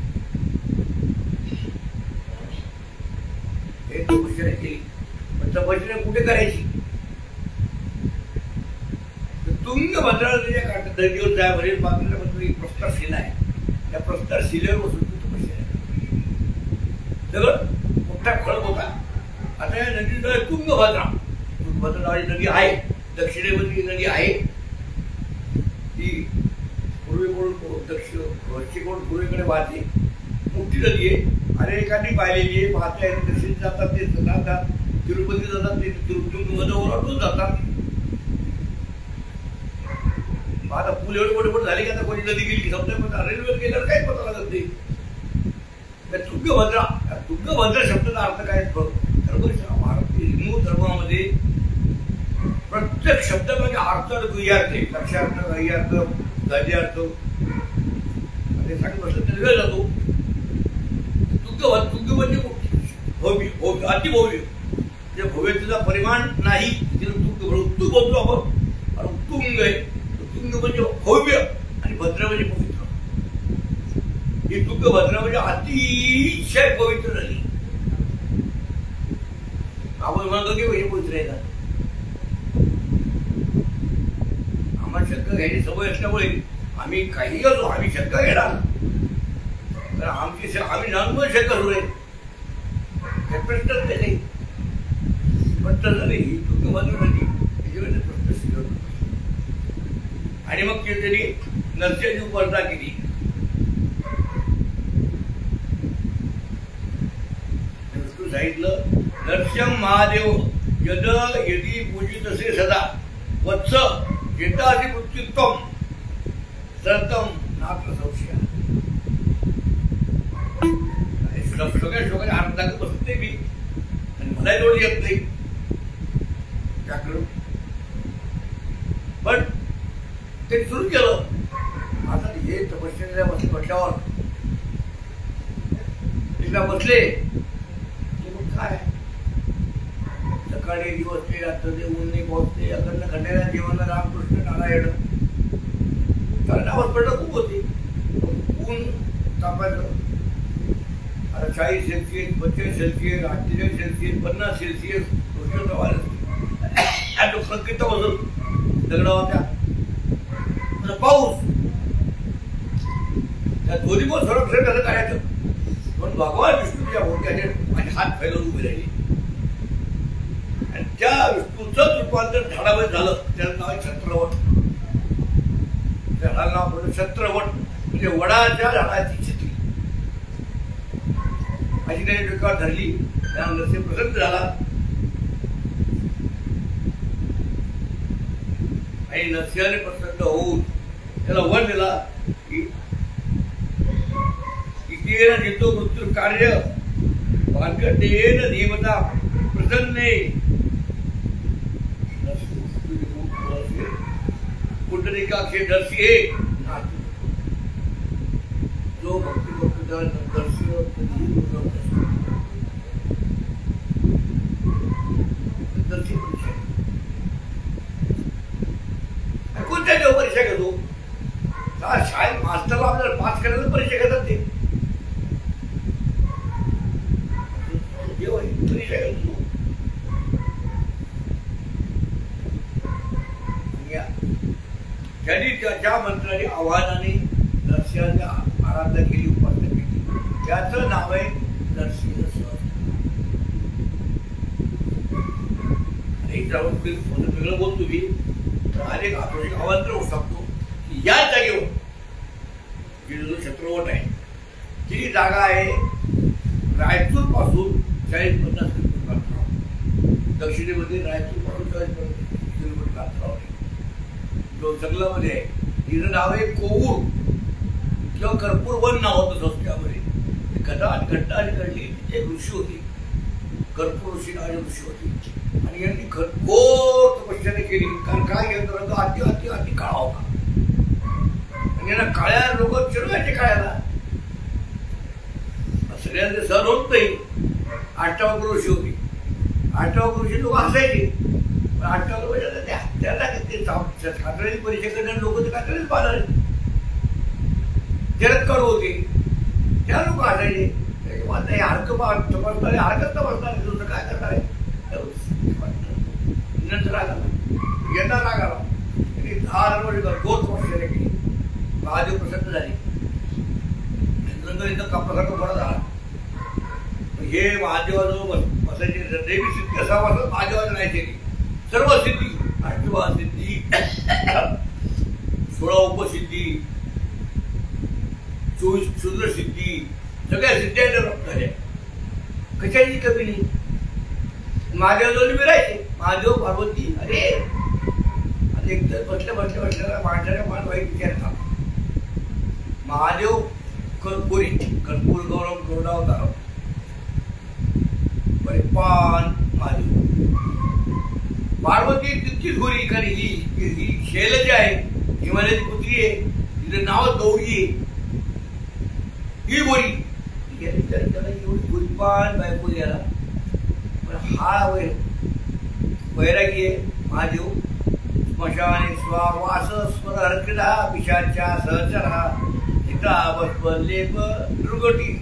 हे तो गोष्टी केली तपश्चर्या कुठे करायची. तुंगभद्रा काढतात दिवस जायवरील बाजूला एक प्रस्तार शिला आहे. त्या प्रस्तार शिलेवर बसून तपश्चर्या सगळं मोठा खळग होता. आता या नदीचं तुंगभद्रा नावाची नदी आहे, दक्षिणेमध्ये नदी आहे. ती पूर्वेकडून पश्चिमेकडून पूर्वेकडे वाहते. मोठी नदी आहे. अनेकांनी पाहिलेली आहे. पाहता दक्षिण जातात ते जातात, तिरुपती जातात ते तुंगभद्रा ओलांडून जातात. आता पूल एवढे मोठे मोठे झाले की आता कोणी नदी गेली समजा रेल्वे गेल्यावर काही पता लागत नाही. तुंगभद्रा शब्दाचा अर्थ काय भारतीय हिंदू धर्मामध्ये प्रत्येक शब्दामध्ये अर्थ गुह्यार्थ आहे. लक्षार्थ गह्यार्थ गद्यार्थ ते सांगत बसलं वेळ जातो. तुंग म्हणजे भव्य अतिभव्य जे भव्यतेचा परिमाण नाही तिला तुंग बोलतो आपण. उत्तुंग आहे. तुंग म्हणजे भव्य आणि भद्र म्हणजे पवित्र. ही तुंगभद्रा म्हणजे अतिशय पवित्र झाली. आपण म्हणतो की हे पवित्र आहे का? आम्हाला शंका घ्यायची सवय असल्यामुळे आम्ही काही असो आम्ही शंका घेणार. तर आम्ही जाणून शंका सुरू आहे. प्रश्नच नाही. पण तसं नाही. ही तुंगभद्रा झाली त्याच्यामध्ये प्रश्न शिकवतो. आणि मग त्यांनी नरसिंहाची उपासना केली. विष्णू सांगितलं नरसिंह महादेव यद यदी पूजित असे सदा वत्स येतासी मृत्युत्तम सरतम नात्र संशय. सगळ्या श्लोकाच्या अर्थ बसत नाही मी आणि मलाही जोड येत नाही त्याकडून. पण ते सुरू केलं. आता हे तपश्चर्या म्हटल्यावर तिला बसले की मग काय सकाळी दिवस ते रात्र ते ऊन नाही पोहोचते अखंड खंडेला जीवनाला रामकृष्ण नारायण कारण आवाज पडलं खूप होती. ऊन तापायचं आता 40 सेल्सिअस 45 सेल्सिअस 48 सेल्सिअस 50 सेल्सिअस उष्णता वाढत. संकेत बसून दगडा होत्या पाऊस त्या दोन्ही पण संरक्षण कसं करायचं. पण भगवान विष्णूच्या मोठ्याने माझे हात फैलवून उभे राहिले आणि त्या विष्णूचं रूपांतर झाडामध्ये झालं. त्याचं नाव आहे छत्रवट. त्या झाडाला नाव पडलं छत्रवट म्हणजे वडाच्या झाडाची छत्री. अशी त्याने डोक्यावर धरली. त्यानंतर ते प्रसन्न झाला आणि नरसिंहाने प्रसन्न होऊन त्याला वर दिला की इकेन जितो मृत्यू कार्य भाग्यतेन धीमता प्रसन्ने पुंडरीकाक्षे नरसिंहे जो भक्ती करतो नरसिंह नरसिंह कोणत्या देव परीक्षा घेतो. शाळेत मास्टरला आपल्याला पास करायला परीक्षा घेतात ते देव आहे परीक्षा घेतो. त्यांनी ज्या मंत्राने आव्हानाने नरसिंहाच्या आराधना केली उपासना केली त्याचं नाव आहे नरसिंह सहस्त्र. आणि जाऊन वेगळं बोलतो मी अनेक आवाज होऊ शकतो की या जागेवर जी जो छत्रवट आहे ती जागा आहे रायचूर पासून 40-50 किलोमीटर अंतरावर. दक्षिणेमध्ये रायचूर पासून 40-50 किलोमीटर अंतरावर आहे. जो जंगलामध्ये आहे तिचं नाव आहे कोवूर किंवा कर्पूर वन नाव होतं संस्कृतामध्ये. घटाने घडली एक ऋषी होती कर्पूर ऋषी नावाची ऋषी होती आणि यांनी घोर तपश्चर्या केली. कारण काय घेतो रंग अति अति अति काळा होता आणि यांना काळ्या लोक चिरवायचे काळ्याला सगळ्यांचे सहन होत नाही. 8वा ऋषी होती. 8वा ऋषी लोक असायचे पण 8वा वर्षात त्याला कातळी परीक्षा करणारे लोक ते कातळीच पाहणार जलद काढू होते त्या लोक असायचे. नाही हरकत तपासणारे हरकत तपासणारे दुसरं काय करणार आहे. नंतर राग आला यांना राग आला त्यांनी 10 वर्ष घोर तपश्चर्या केली. महादेव प्रसन्न झाले. नंतर इथं कापसारखं बरं झाला. हे महादेवाजवळ बसायचे देवी सिद्धी असावं असं महादेवाचं नाही केली. सर्व सिद्धी 8वा सिद्धी 16 उपसिद्धी 24 क्षुद्र सिद्धी सगळ्या सिद्ध्या प्राप्त झाल्या. कशाची कमी नाही. महादेव दोन्ही मिळायचे. महादेव पार्वती अरे एकतर बसल्या माणसाच्या मान वाईट विचार झाला. महादेव कर्पूरी कर्पूर गौरव गौरव बरे पान महादेव. पार्वती तितकीच गोरी कारण ही शैलजी आहे हिमालयाची पुत्री आहे तिचं नाव गौरी आहे. ही गोरी त्याला एवढी गोरी पान बायको याला पण हा वैरागी आहे महादेव स्मशाने स्वावास स्वर हरकिला पिशाच्या सहचरा चिता बसलेप दुर्गटी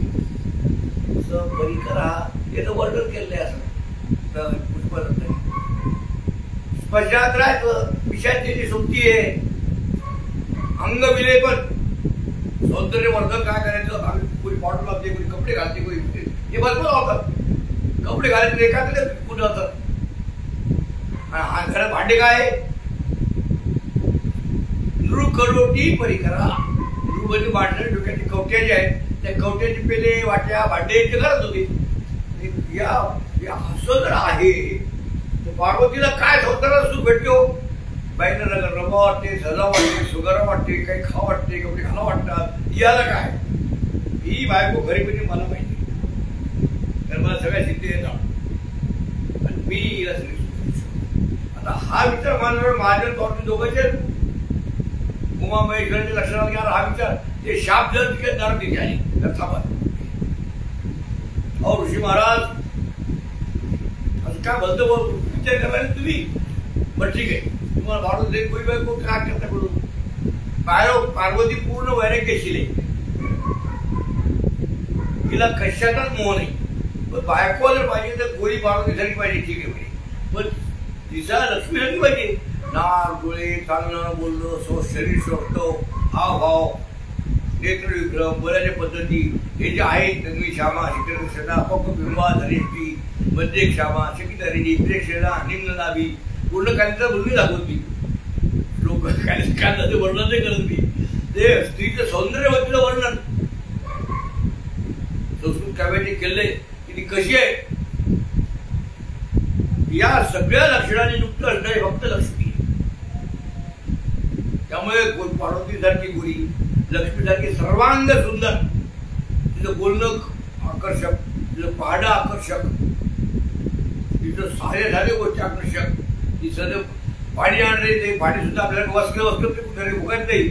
परिकरा हे तर वर्णन केले असं पुष्पदत्त स्मशानात राहायचं पिशाची जी सोबती आहे अंग विलेपन सौंदर्यवर्धन काय करायचं आम्ही कोणी बॉटल लावते कोणी कपडे घालते कोणी हे भरपूर होतात कपडे घालायचे एखादे कुठे होतात आणि घरात भांडे काय नृकरोटी परिकरा नृ भांडे डोक्याची कवट्या जे आहेत त्या कवट्याची पेले वाट्या भांडे ते करत होते या असं जर आहे तर पार्वतीला काय संसारात सुख भेटतो बाईला रबा वाटते सजा वाटते सुगारा वाटते काही खा वाटते कपडे खाणं वाटतात याला काय ही बायको घरी म्हणजे मला माहिती तर मला सगळ्या सिद्धी येतात आणि मी हिला आता हा विचार मानणार माझ्या तोंडून दोघांचे उमा महेश्वराच्या लक्षणात घ्या हा विचार ते शाप जर तिकडे दार दिले आहे तर थांबा अहो ऋषी महाराज असं काय बोलतो विचार करायला तुम्ही बरं ठीक आहे तुम्हाला भारत दे कोई बायको काय करता कडून पार्वती पूर्ण वैराग्यशील आहे तिला कशाचाच मोह नाही पण बायको जर पाहिजे तर गोळी पार्वती झाली पाहिजे ठीक आहे पण तिचा लक्ष्मी झाली पाहिजे नाक डोळे चालणं बोलणं शरीर शोधतो हावभाव नेत्र विक्रम बोलायच्या पद्धती हे जे आहेत नगवी श्यामा शिकरक्षणा अपबिंबा धरिष्ठी मध्य श्यामा शकितरिणी प्रेक्षणा निम्न नाभी पूर्ण कालीचं बोलणी दाखवती लोक कालिचं वर्णन नाही करत मी ते स्त्रीचं सौंदर्यवतीचं वर्णन संस्कृत काव्याने केलंय की ती कशी आहे या सगळ्या लक्षणांनी युक्त असणारी फक्त लक्ष्मी त्यामुळे पार्वतीसारखी गोरी लक्ष्मीसारखी सर्वांग सुंदर तिचं बोलणं आकर्षक तिचं पहाडं आकर्षक तिचं साऱ्या गोष्टी आकर्षक ती सदैव पाणी आणले ते पाणी सुद्धा आपल्याला वस्त्र कुठे उगत नाही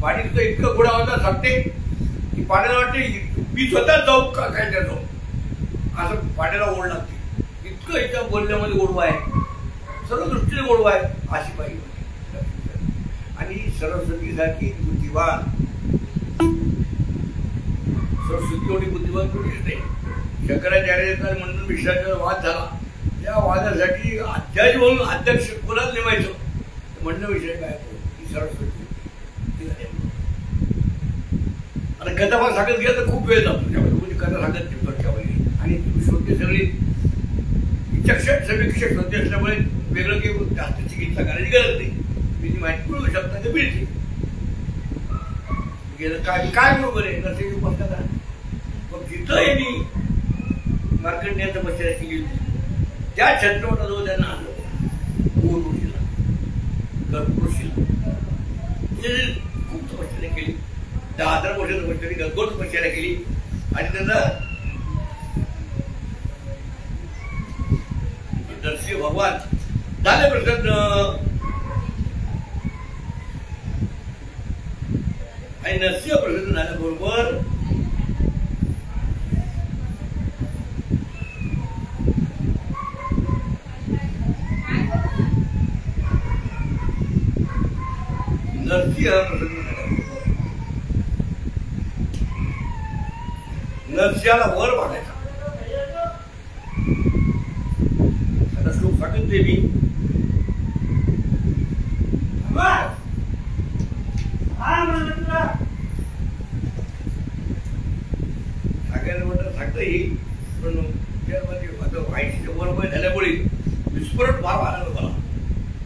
पाणी सुद्धा इतकं गोडा होता सांगते की पाण्याला वाटते मी स्वतः जाऊ का काय त्या जाऊ असं पाण्याला ओढ लागते इतकं इतका बोलण्यामध्ये गोडवा आहे सर्व दृष्टीने गोडवा आहे अशी पाहिजे आणि सरस्वतीसारखी बुद्धिवान सरस्वती एवढी बुद्धिवान कोणीच नाही शंकराचार्याचा म्हणून विषयाचा वाद झाला त्या वादासाठी अध्याय म्हणून अध्यक्ष कोणाला नेमायचं म्हणणं विषय काय की सरस्वती आता कथा मग सांगत गेलं तर खूप वेळ जातो त्यामध्ये कथा सांगत नाही आणि श्रोते सगळी विचक्षण समीक्षक श्रोते असल्यामुळे वेगळं काही जास्त चिकित्सा करायची गरज नाही मी ती माहिती मिळवू शकता ते मिळते गेलं काय बरोबर आहे नसेल उपासना मग जिथं यांनी मार्कंडेयाचं बसल्या केली होती त्या छत्रपटाजवळ त्यांना आलं गोड ऋषीला कर्पूर ऋषीला खूप तपश्चर्या केली 10,000 वर्ष तपश्चर्या गदगोड तपश्चर्या केली आणि त्यांना नरसिंह भगवान झाले प्रसन्न आणि नरसिंह प्रसन्न झाल्याबरोबर नरसिंहाला वर मागायचा आता श्लोक सांगत देवी सांगायला म्हटलं सांगता येईल पण त्यामध्ये 80 वर झाल्यामुळे विस्फोरण फार आला मला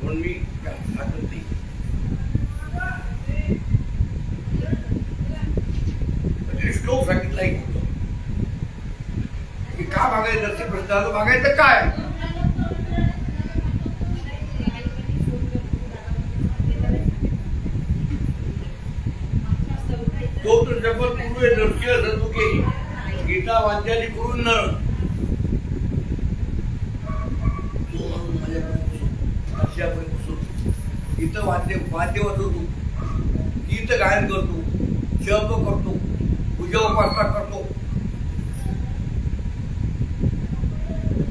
म्हणून मी सांगत नाही श्लोक सांगितला एक की का मागायचं नरसिंह प्रसाद मागायचं काय तो तर जपत पूर्वे नरसिंह सतुके गीता वाद्याने करून न गीत वाद्य वाजवतो गीत गायन करतो जप करतो पूजा उपासना करतो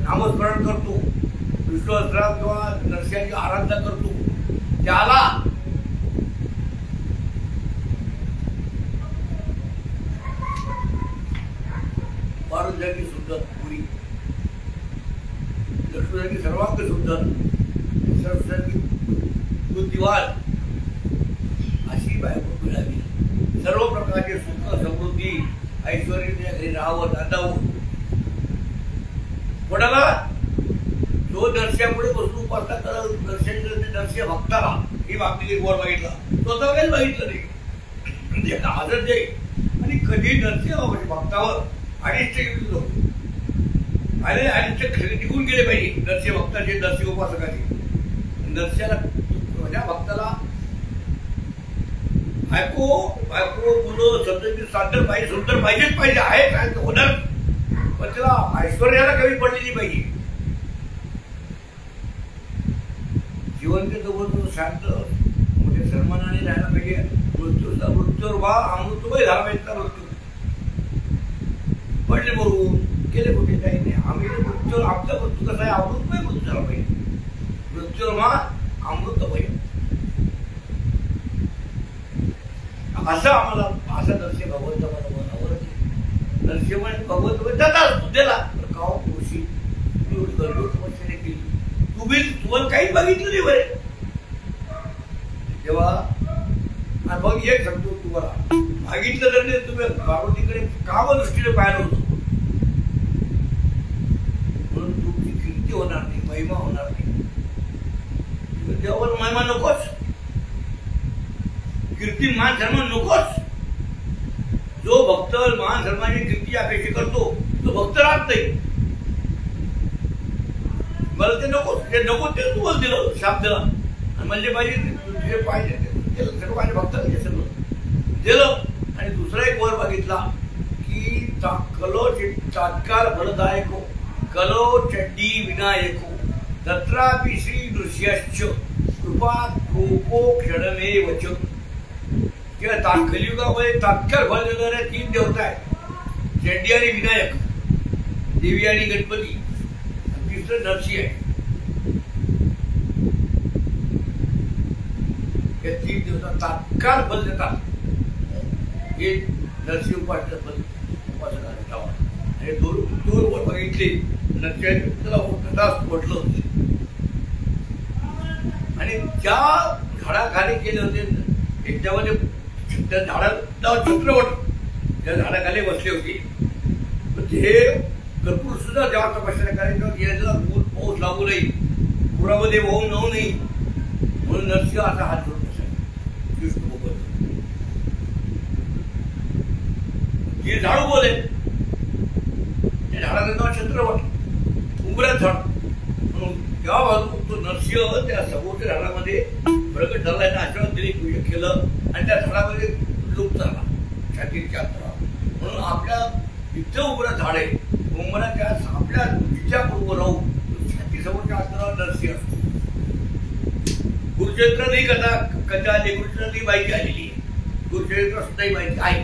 नामस्मरण करतो विष्णू सहस्रनाम किंवा नरसिंहाची आराधना करतो त्याला पारुजागी सुंदर पुरी, लक्ष्मीजागी सर्वांग सुंदर, सरस्वती बुद्धिवान अशी बायको मिळावी. सर्व प्रकारचे सुख समृद्धी ऐश्वर्याच्या घरी राहावं नांदावं. कोणाला जो दर्शनापुढे बसून उपासना करत दर्शन भक्ताला ही बाबतीत एक वर मागितला, स्वतः काही मागितलं नाही, हजर जाईल आणि कधी नरसिंह भक्तावर अनिष्ट आणि अनिष्ट निघून गेले पाहिजे. नरसिंह भक्ताचे नरसिंह उपासकाचे नरसिंहाला माझ्या भक्ताला बायको मुलं सतत सादर पाहिजे, सुंदर पाहिजेच पाहिजे, आहे काय होणार, पण त्याला ऐश्वर्याला कमी पडलेली पाहिजे. जीवन ते जवळ शांत मोठ्या सन्मानाने राहायला पाहिजे. मृत्यूवर वा अमृतमय झाला पाहिजे. मृत्यू पडले बरोबर केले कुठे काही नाही. आम्ही मृत्यूवर आमचा मृत्यू कसा आहे, अमृतमय मृत्यू झाला पाहिजे. मृत्यूवर वा अमृतमय असं आम्हाला असं नरसिंह भगवंत मला नरसिंह भगवंत तुझ्याला काव पुरुषी एवढी गरजू समस्या केली, तुम्हाला काही बघितलं नाही बरे. तेव्हा मग एक सांगतो तुम्हाला, मागितलं तर नाही तुम्ही पार्वतीकडे काम दृष्टीने पाहिलं होतं म्हणून तुमची कीर्ती होणार नाही, महिमा होणार नाही. देवाला महिमा नकोच, कीर्ती मान सन्मान नकोच. जो भक्त मान सन्मानाची कीर्ती अपेक्षा करतो तो भक्त राहत नाही. मला ते नको, ते नको ते तुम्हाला दिलं, शाप दिला म्हणजे पाहिजे जे पाहिजे ते सर्व माझ्या भक्ताला सगळं दिलं. आणि दुसरा एक वर बघितला की कलो तात्काळ फलदायको कलो चड्डी विनायको तत्रापि श्री नृष्यश्च कृपा कृपो क्षणमे वच. किंवा कलियुगामध्ये तात्काळ फल देणाऱ्या 3 देवता आहेत, चंडी आणि विनायक, देवी आणि गणपती, आणि तिसरं नरसिंह आहे. या 3 देवता तात्काळ फल देतात. हे नरसिंह उपासना आणि दोन वर बघितले नरसिंह म्हटलं होते. आणि ज्या झाडाखाली केले होते त्याच्यामध्ये त्या झाडाला चित्रपट त्या झाडाखाली बसले होते. हे कर्पूर सुद्धा जेव्हा तपस्या करायचं याला पाऊस लागू नये, पुरामध्ये वाहून जाऊ नये म्हणून नरसिंह असा हात जोडून बसायचा. विष्णू भगवंत हे झाडू बोले, त्या झाडाचं नाव चित्रपट, उंबऱ्यात झाड म्हणून त्या बाजू तो नरसिंह त्या समोरच्या झाडामध्ये प्रकट झाला, आशीर्वाद दिली, पूजन केलं आणि त्या झाडामध्ये लुप्त झाला छातीच्या अंतरावर. म्हणून आपल्या जिथं उभं झाड आहे उंबराच्या आपल्या जिच्या पूर्व राहू छाती समोरच्या अंतरावर नरसिंह असतो. गुरुचरित्र नाही कथा आली, गुरुचरित्र माहिती आलेली आहे, गुरुचरित्र सुद्धा माहिती आहे.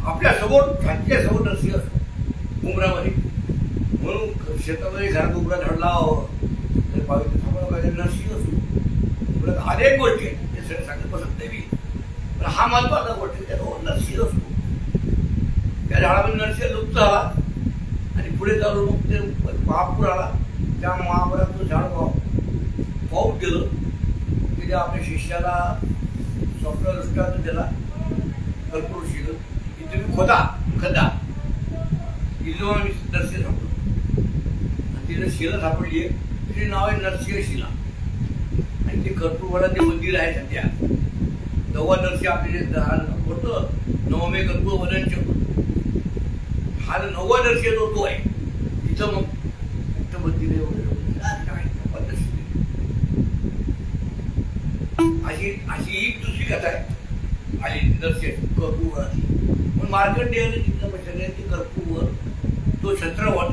आपल्या समोर छातीच्या समोर नरसिंह असतो उंबरामध्ये. म्हणून शेतामध्ये घरात उभा झाड लावावं तर पाहिजे नरसिंह असतो. अनेक गोष्टी आहेत ते सगळं सांगत बसत नाही मी, पण हा महत्वाचा गोष्ट त्याच्यावर नरसिंह असतो. त्या झाडामध्ये नरसिंह लुप्त झाला आणि पुढे चालून मग ते महापूर आला. त्या महापुरात तो झाड पाहून गेलं की त्या आपल्या शिष्याला स्वप्नदृष्टांत त्याला कर्पूर शिकल की तुम्ही खदा इल्लो आम्ही नरसिंह सापडलो आणि तिला शिला सापडली आहे. तिचे नाव आहे नरसिंह शिला आणि ते कर्पूरवाडाचे मंदिर आहे सध्या. 9वा नरसिंह आपले होतं नवमे कर्पूर वनंच, हा 9वा नरसिंह तो आहे. तिथं मग मोठं मंदिर आहे वगैरे अशी एक दुसरी कथा आहे आली नरसिंह कर्पूरवडाची. पण मार्कंडेयाने तिथं म्हटलं की कर्पूरवर तो छत्रवट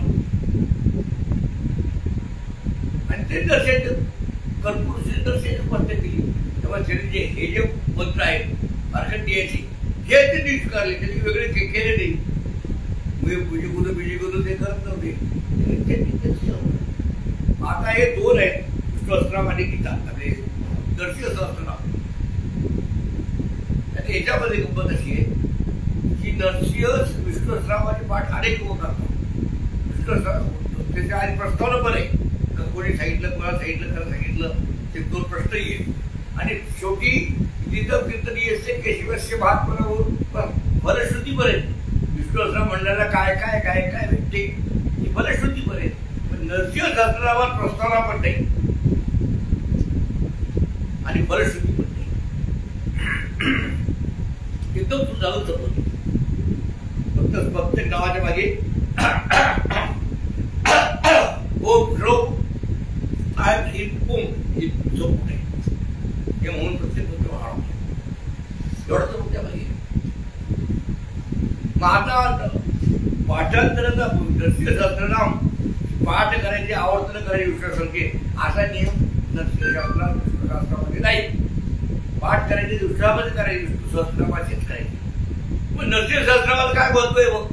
आणि ते नरसिंह कर्पूर नरसिंह उपासना केली. तेव्हा जे हे जे मंत्र आहेत मार्कंडेयाचे हे त्यांनी स्वीकारले, त्यांनी वेगळे केले नाही. बीजी गुरु ते करत नव्हते. आता हे 2 आहेत विष्णू सहस्त्रनाम आणि गीता आपले नरसिंह सहस्रनाम. आणि याच्यामध्ये गंमत अशी आहे की नरसिंह विष्णू सहस्रनामाचे पाठ अनेक लोक करतात. विष्णू सहस्रनाम त्याच्या आधी प्रस्तावना पण आहे. कोणी सांगितलं, कोणाला सांगितलं, त्याला सांगितलं, ते 2 प्रश्न येईल. आणि शेवटी तिथं कीर्तन येते केशवस्य महात्मनावर फलश्रुती पण आहे. विष्णू सहस्रनाम म्हणल्याला काय काय काय काय भेटते ही फलश्रुती पण आहे. पण नरसिंह सहस्रनामावर प्रस्तावना पण नाही आणि फलश्रुती पण नाही. एकदम तू चालू शकतो. फक्त प्रत्येक नावाच्या मागे ओम ह्रोम आय ह्रीम ओम ही झोप आहे हे म्हणून प्रत्येक पुत्र वाढव एवढं तर त्या मागे. मग आता पाठांतराचा नरसिंह सहस्रनाम पाठ करायचे, आवर्तन करायचे विश्वासंख्ये असा नियम नरसिंह शास्त्रामध्ये नाही. पाठ करायचे दुसऱ्यामध्ये करायचे, विष्णू सहस्रनामाचेच करायचे. पण नरसिंह सहस्रनामाला काय बोलतोय मग?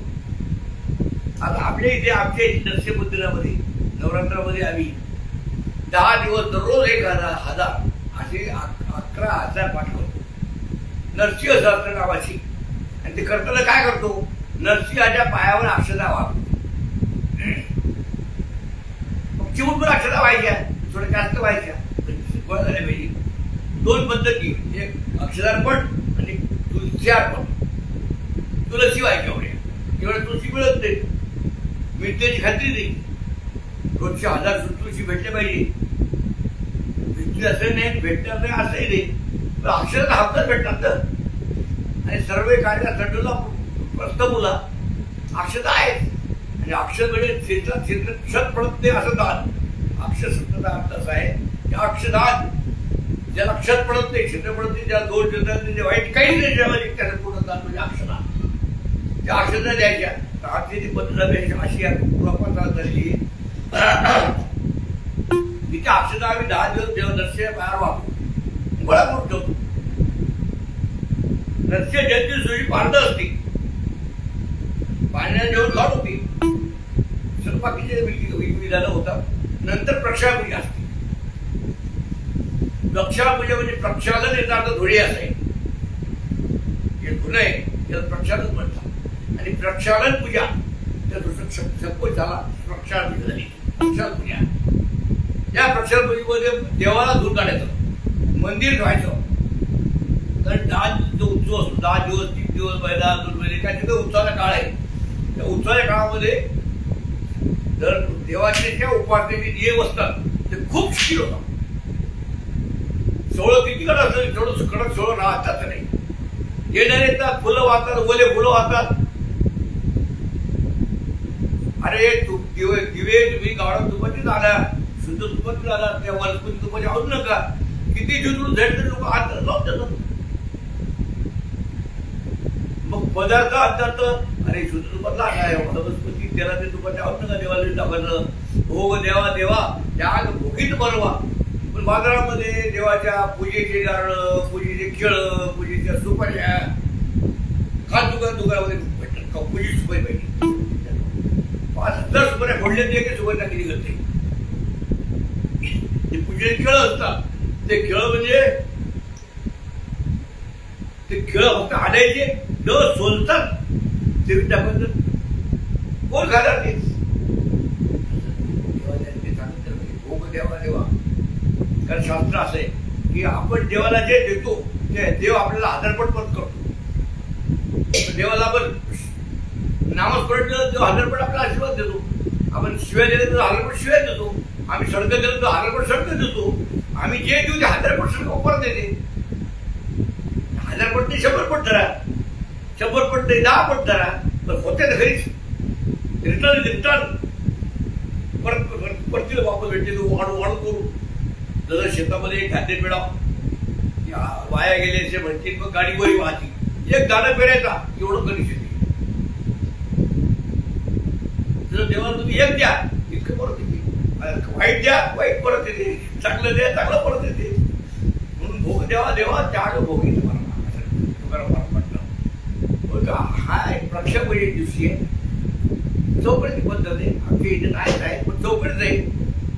आता आपल्या इथे आमच्या नरसिंह मंदिरामध्ये नवरात्रामध्ये आम्ही 10 दिवस दररोज 1000 असे 11,000 पाठ करतो नरसिंह सहस्रनामाची. आणि ते करताना काय करतो? नरसिंहाच्या पायावर अक्षता वाहतो. चिमूटभर अक्षता व्हायच्या, थोड्या जास्त व्हायच्या, पण झाल्या पाहिजे. 2 पद्धती, एक अक्षरार्पण आणि तुलसी अर्पण. तुलसी व्हायच्या एवढ्या तुलसी मिळत नाही, मिळण्याची खात्री नाही. रोजच्या 1000 तुलसी भेटले पाहिजे. भेटली असं नाही, भेटणार नाही असंही नाही, पण अक्षराचा हक्कच भेटतात तर. आणि सर्व कार्य चंडूला प्रस्तमुला अक्षता आहेत. आणि अक्षरकडे क्षेत्र क्षत पडत नाही असं दान. अक्षर शब्दाचा अर्थ असा आहे की अक्षदान ज्याला क्षत पडत नाही, क्षेत्र पडत नाही, ज्याला दोष देतात नाही, वाईट काही नाही, ज्याला त्याचं पूर्ण दान म्हणजे अक्षदान. त्या अक्षता द्यायच्या. तर आजची पद्धत अशी पूर्वापार झालेली आहे. तिच्या अक्षता आम्ही 10 दिवस देव नरसिंह पायावर वापरू गोळा करून ठेवतो. नरसिंह जयंती सोयी पारद असते, पाण्याने जेवण घाट होती, स्वयंपाकीचे विधान होतात. नंतर प्रक्षालपूजा असते. प्रक्षालपूजा म्हणजे प्रक्षालन याचा अर्थ धुळे असाय. हे धुणं आहे त्याला प्रक्षालन म्हणतात. आणि प्रक्षालन पूजा त्या संकोच झाला, प्रक्षालपूजा झाली. प्रक्षालपूजा, या प्रक्षालपूजेमध्ये देवाला धूर काढायचं, मंदिर धुवायचं. तर 10 जो उत्सव असतो, 10 दिवस, 3 दिवस, महिना, 2 महिने, काय तिथं उत्सवाचा काळ आहे. त्या उत्सवाच्या काळामध्ये जर देवाचे ज्या उपासनेचे नियम असतात ते खूप शिथिल होतात. सोहळं किती कडक असतं, थोडं कडक सोहळं राहतात नाही. येणारे येतात, फुलं वाहतात, ओले फुलं वाहतात. अरे दिवे तुम्ही गावडा तुपाचीच आला, शुद्ध तुपाचीच आला, त्या वनस्पती तुपाची आवडू नका. किती जुजून झेडले लोक हात लावून देतात. मग पदार्थ आणतात, अरे शुद्ध तुपातला आहे वनस्पती, त्याला ते तुपाची आवडू नका, देवाला टाकायचं. भोग देवा देवा त्याग भोगीत बनवा. पण बाजारामध्ये देवाच्या पूजेचे नारळ, पूजेचे खेळ, पूजेच्या सुपाऱ्या खास दुकानामध्ये भेटतात. पूजेची सुपारी पाहिजे. 5,000 सुपाऱ्या फोडल्या ते काही सुपारी टाकली करते. ते पूजेचे खेळ असतात. ते खेळ म्हणजे ते खेळ फक्त हाडायचे न सोलतात ते टाकायचं. कोण खाणार ते? भोग देवा देवा. कारण शास्त्र असं आहे की आपण देवाला जे देतो ते देव आपल्याला आदरपट परत करतो. देवाला आपण नामस्मरण केलं देव आदरपट आपल्याला आशीर्वाद देतो. आपण शिव्या दिले तर आदरपट शिव्या देतो. आम्ही सडकं दिलं तर आदरपट सडकं देतो. आम्ही जे देऊ ते आदरपट सडकं परत देते. 1000 पट नाही 100 पट धरा, 100 पट नाही 10 पट धरा, पण होते ना घरीच रिटर्न परत वापस भेटते. वाढू वाढू करू. जर शेतामध्ये खाद्य मिळाव वाया गेले म्हणतील मग गाडी बरी वाहती. एक दाणं पेरायचा एवढं कधी शेती. जर देवाला तुम्ही एक द्या इतकं परत येते, वाईट द्या वाईट परत येते, चांगलं द्या चांगलं परत येते. म्हणून भोग देवा देवा त्याग भोगी तुम्हाला म्हटलं. हा एक प्रक्षापूजे दिवशी आहे. चौकडी पद्धत आहे आमच्या इथे नाहीच आहे, पण चौकडीच आहे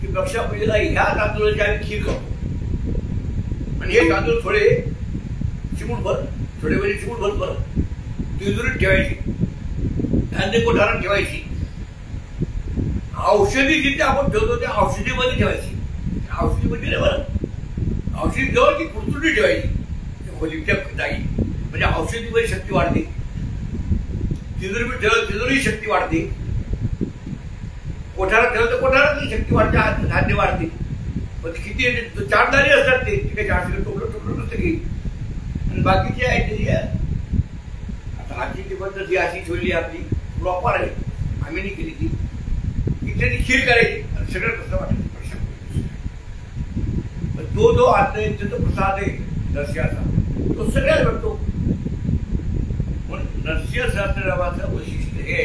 की प्रक्षापूजेला ह्या तांदूळाची आम्ही खीर करतो. आणि हे तांदूळ थोडे चिमूटभर, थोडे वेळी चिमूटभर तिजोरीत ठेवायची, धान्य कोठारात ठेवायची. औषधी जिथे आपण ठेवतो त्या औषधीमध्ये ठेवायची. औषधीमध्ये नाही बरं, औषधी जवळ ती कुरतुडी ठेवायची खोलीच्या जागी, म्हणजे औषधीमध्ये शक्ती वाढते. तिजोरी ठेवलं तिजोरी शक्ती वाढते, कोठारात ठेवलं तर कोठारातली शक्ती वाढते, धान्य वाढते. पण किती 4 दाणे असतात ते काही 400 टोकलं नसतं की. आणि बाकीचे आहे तरी आता आजची ती पद्धत ही अशी ठेवली आपली प्रॉपर आहे, आम्ही नाही केली ती. इथे खीर करायची आणि सगळं कसं वाटायचं प्रसाद. जो आत्महत्येचा प्रसाद आहे नरसिंहाचा तो सगळ्यात भेटतो. पण नरसिंह सहस्त्रनामाचं वैशिष्ट्य हे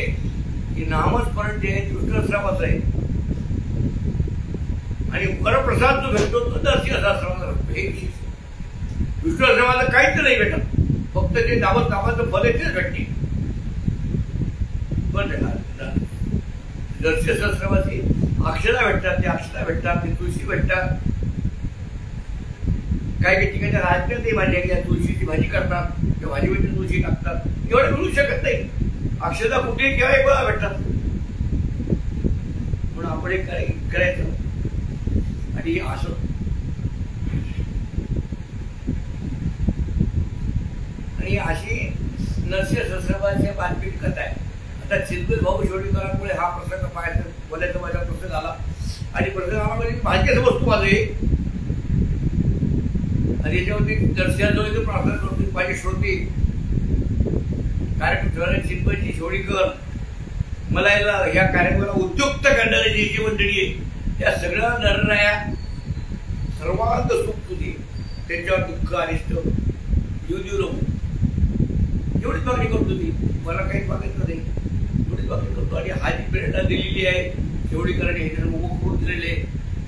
की नामस्मरण जे आहे विष्णू सहस्त्रनामाचं आहे आणि वरप्रसाद जो भेटतो तो नरसिंह सहस्त्रनामाचा भेटतो. हे विशेष विष्णू सहस्त्रनामाचं काहीच नाही भेटत, फक्त ते नामाचं फल आहे तेच भेटते. पण नरसिंह सहस्त्रनामाची अक्षरा भेटतात, त्या अक्षरा भेटतात, ते तुळशी भेटतात. काही काही ठिकाणी राजकीय ते भाजी आहे, तुळशीची भाजी करतात, त्या भाजीमध्ये तुळशी टाकतात. एवढं मिळू शकत नाही. अक्षता कुठे किंवा एक वेळा भेटतात. म्हणून आपण एक करायचं आणि असं आणि अशी नरसिंह सहस्त्रनामाची बातमी कथा आहे. आता चिंतन भाऊ शेवटीकरांमुळे हा प्रसंग पाहायचा बोलायचा माझा प्रसंग आला आणि प्रसंगामध्ये भाग्याचं वस्तू माझं आहे आणि याच्यावरती नरसिंहाजवळ प्रार्थना करतो माझी श्रोती कार्यक्रम चिंतनची शेवडीकर मला या कार्यक्रमाला उद्युक्त करणारी जी मंडळी आहे त्या सगळ्या नरनाया सर्वांत सुख तुझी त्यांच्यावर दुःख अनिष्ट येऊ देऊ नको एवढीच मागणी करतो ती. मला काही मागितलं नाही, एवढीच मागणी करतो. आणि हा जी प्रेरणा दिलेली आहे शेवडीकरांनी हे त्याला मुख करून दिलेले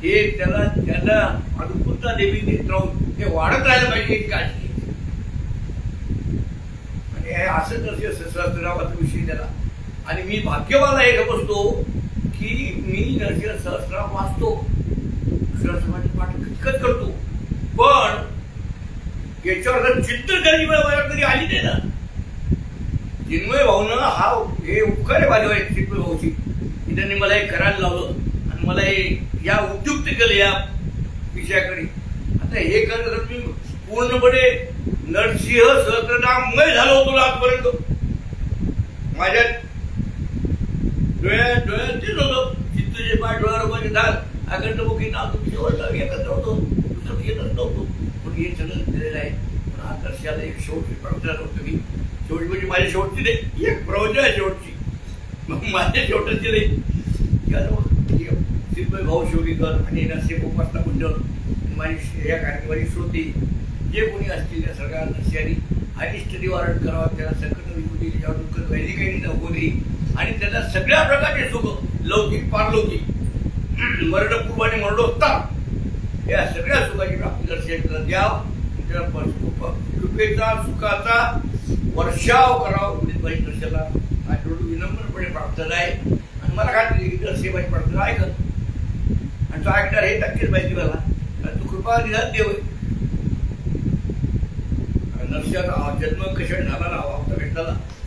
हे त्यांना अनुकूलता देवी देत राहून ते वाढत राहिलं पाहिजे ही काळजी. आणि हे असं नरसिंह सहस्त्रनामाचा विषय त्याला. आणि मी भाग्यवान हे समजतो की मी नरसिंह सहस्त्रनाम वाचतो, सहस्त्रनामाची पाठ कितकच करतो, पण याच्यावर चिंतन करायची मला माझ्याकडे कधी आली नाही ना. चिन्मय भाऊनं हे उपकार आहे माझ्यावर चिन्मय भाऊची की त्यांनी मला हे करायला लावलं आणि मला हे या उपयुक्त केलं या विषयाकडे. आता हे करत मी पूर्णपणे नरसिंह सहस्त्रनाममय झालो होतो आजपर्यंत. माझ्या डोळ्यात तेच होतं चित्तूचे पाय डोळ्यावर धाल अखंडमुखी नाव तुम्ही शेवटला एकत्र होतो, दुसरं येतच नव्हतो. पण हे सगळं दिलेलं आहे. पण हा नरसिंहाला एक शेवटची प्रार्थना करतो मी. शेवटी म्हणजे माझ्या शेवटची नाही, एक प्रवचन आहे शेवटची, मग माझ्या शेवटची नाही. चिन्मय भाऊ शेवटीकर आणि नरसिंह उपासना मंडळ माझी या कार्यक्रमाची श्रोती जे कोणी असतील त्या सगळ्या नरसिंहांनी अनिष्ट निवारण करावं, त्याला संकट विभूती त्याच्यावर दुःख वैदिकांनी नव्हती आणि त्यांना सगळ्या प्रकारचे सुख लौकिक पारलौकिक मरणपूर्व आणि मरणोत्तर या सगळ्या सुखाची प्राप्ती नरसिंहांना द्यावं. त्याला कृपेचा सुखाचा वर्षाव करावा माझी नरसिंहाला थोडं विनम्रपणे प्रार्थना आहे. आणि मला खात्री नरसिंहाची प्रार्थना ऐकत आणि तो ऐकणार हे नक्कीच माहिती मला. आणि तू कृपा निधान देव. नरसिंहाचा जन्म कशा झाला ना वावता भेटला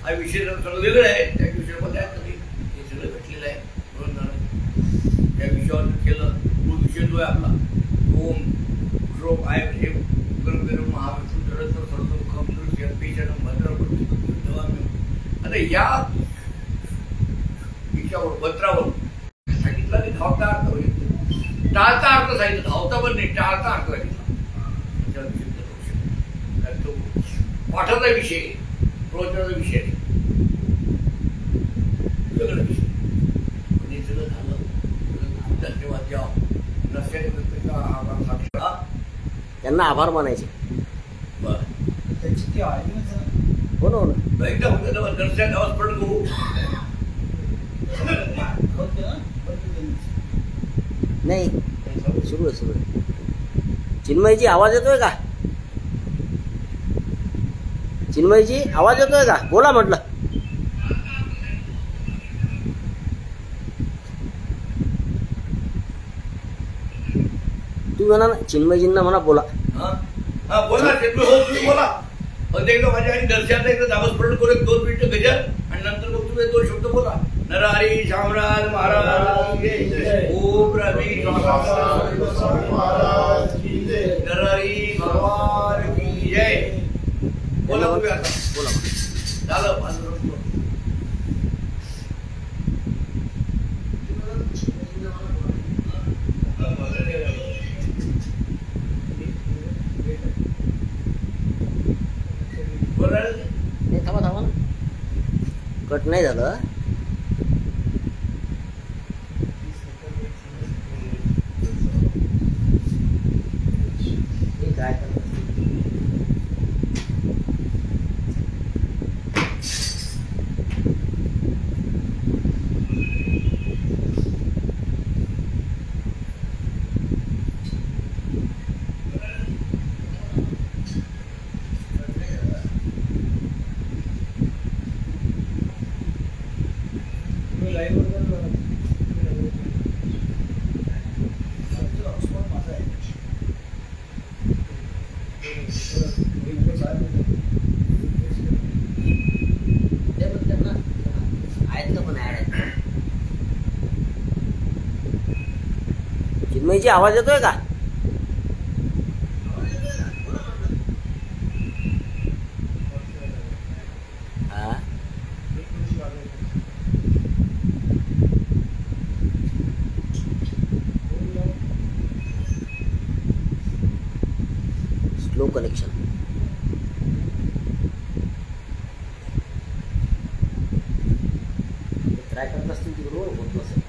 हा विषय सगळं वेगळं आहे. त्या विषयामध्ये हे सगळं भेटलेलं आहे. म्हणून त्या विषयावर केलं तो विषय जो आहे आपला ओम श्रोम आहे हे महाविष्णू जडस्वर सर्वमुखम नृत्य पेशनम भद्र. आता या विषयावर पत्रावर सांगितलं आणि धावता अर्थ होईल, टाळता अर्थ सांगितलं, धावता पण नाही टाळता अर्थ सांगितला. तो पाठाचा विषय प्रवचनाचा विषय वेगळा विषय. पण सगळं झालं. धन्यवाद द्यावं नरसिंह त्यांना आभार मानायचे. त्याची ती आहे हो ना, हो ना. एकदा नरसिंह नावाच पण करू नाही सुरू आहे, सुरू आहे. चिन्मयजी आवाज येतोय का? चिन्मयजी आवाज येतोय का? बोला म्हटलं. तू म्हणा ना चिन्मयजींना म्हणा बोला. हा बोला शेतकरी हो तुम्ही बोला. फक्त एकदा माझ्या आणि दर्शनाचा एकदा नामस्मरण करू 2 मिनिटं गजर आणि नंतर मग तुम्ही 2 शब्द बोला. नरहरी शामराज महाराज की जय. ओम रवी महाराज की जय. नरहरी भगवान की जय. बोला तुम्ही आता बोला. झालं माझं. नाही, थांबा थांबा ना. कट नाही झालं. हे काय करणार? आहेत का पण ऍड? चिन्मयची आवाज येतोय का? हा स्लो कनेक्शन. ट्राय करत असतील तिकडून होत नसेल.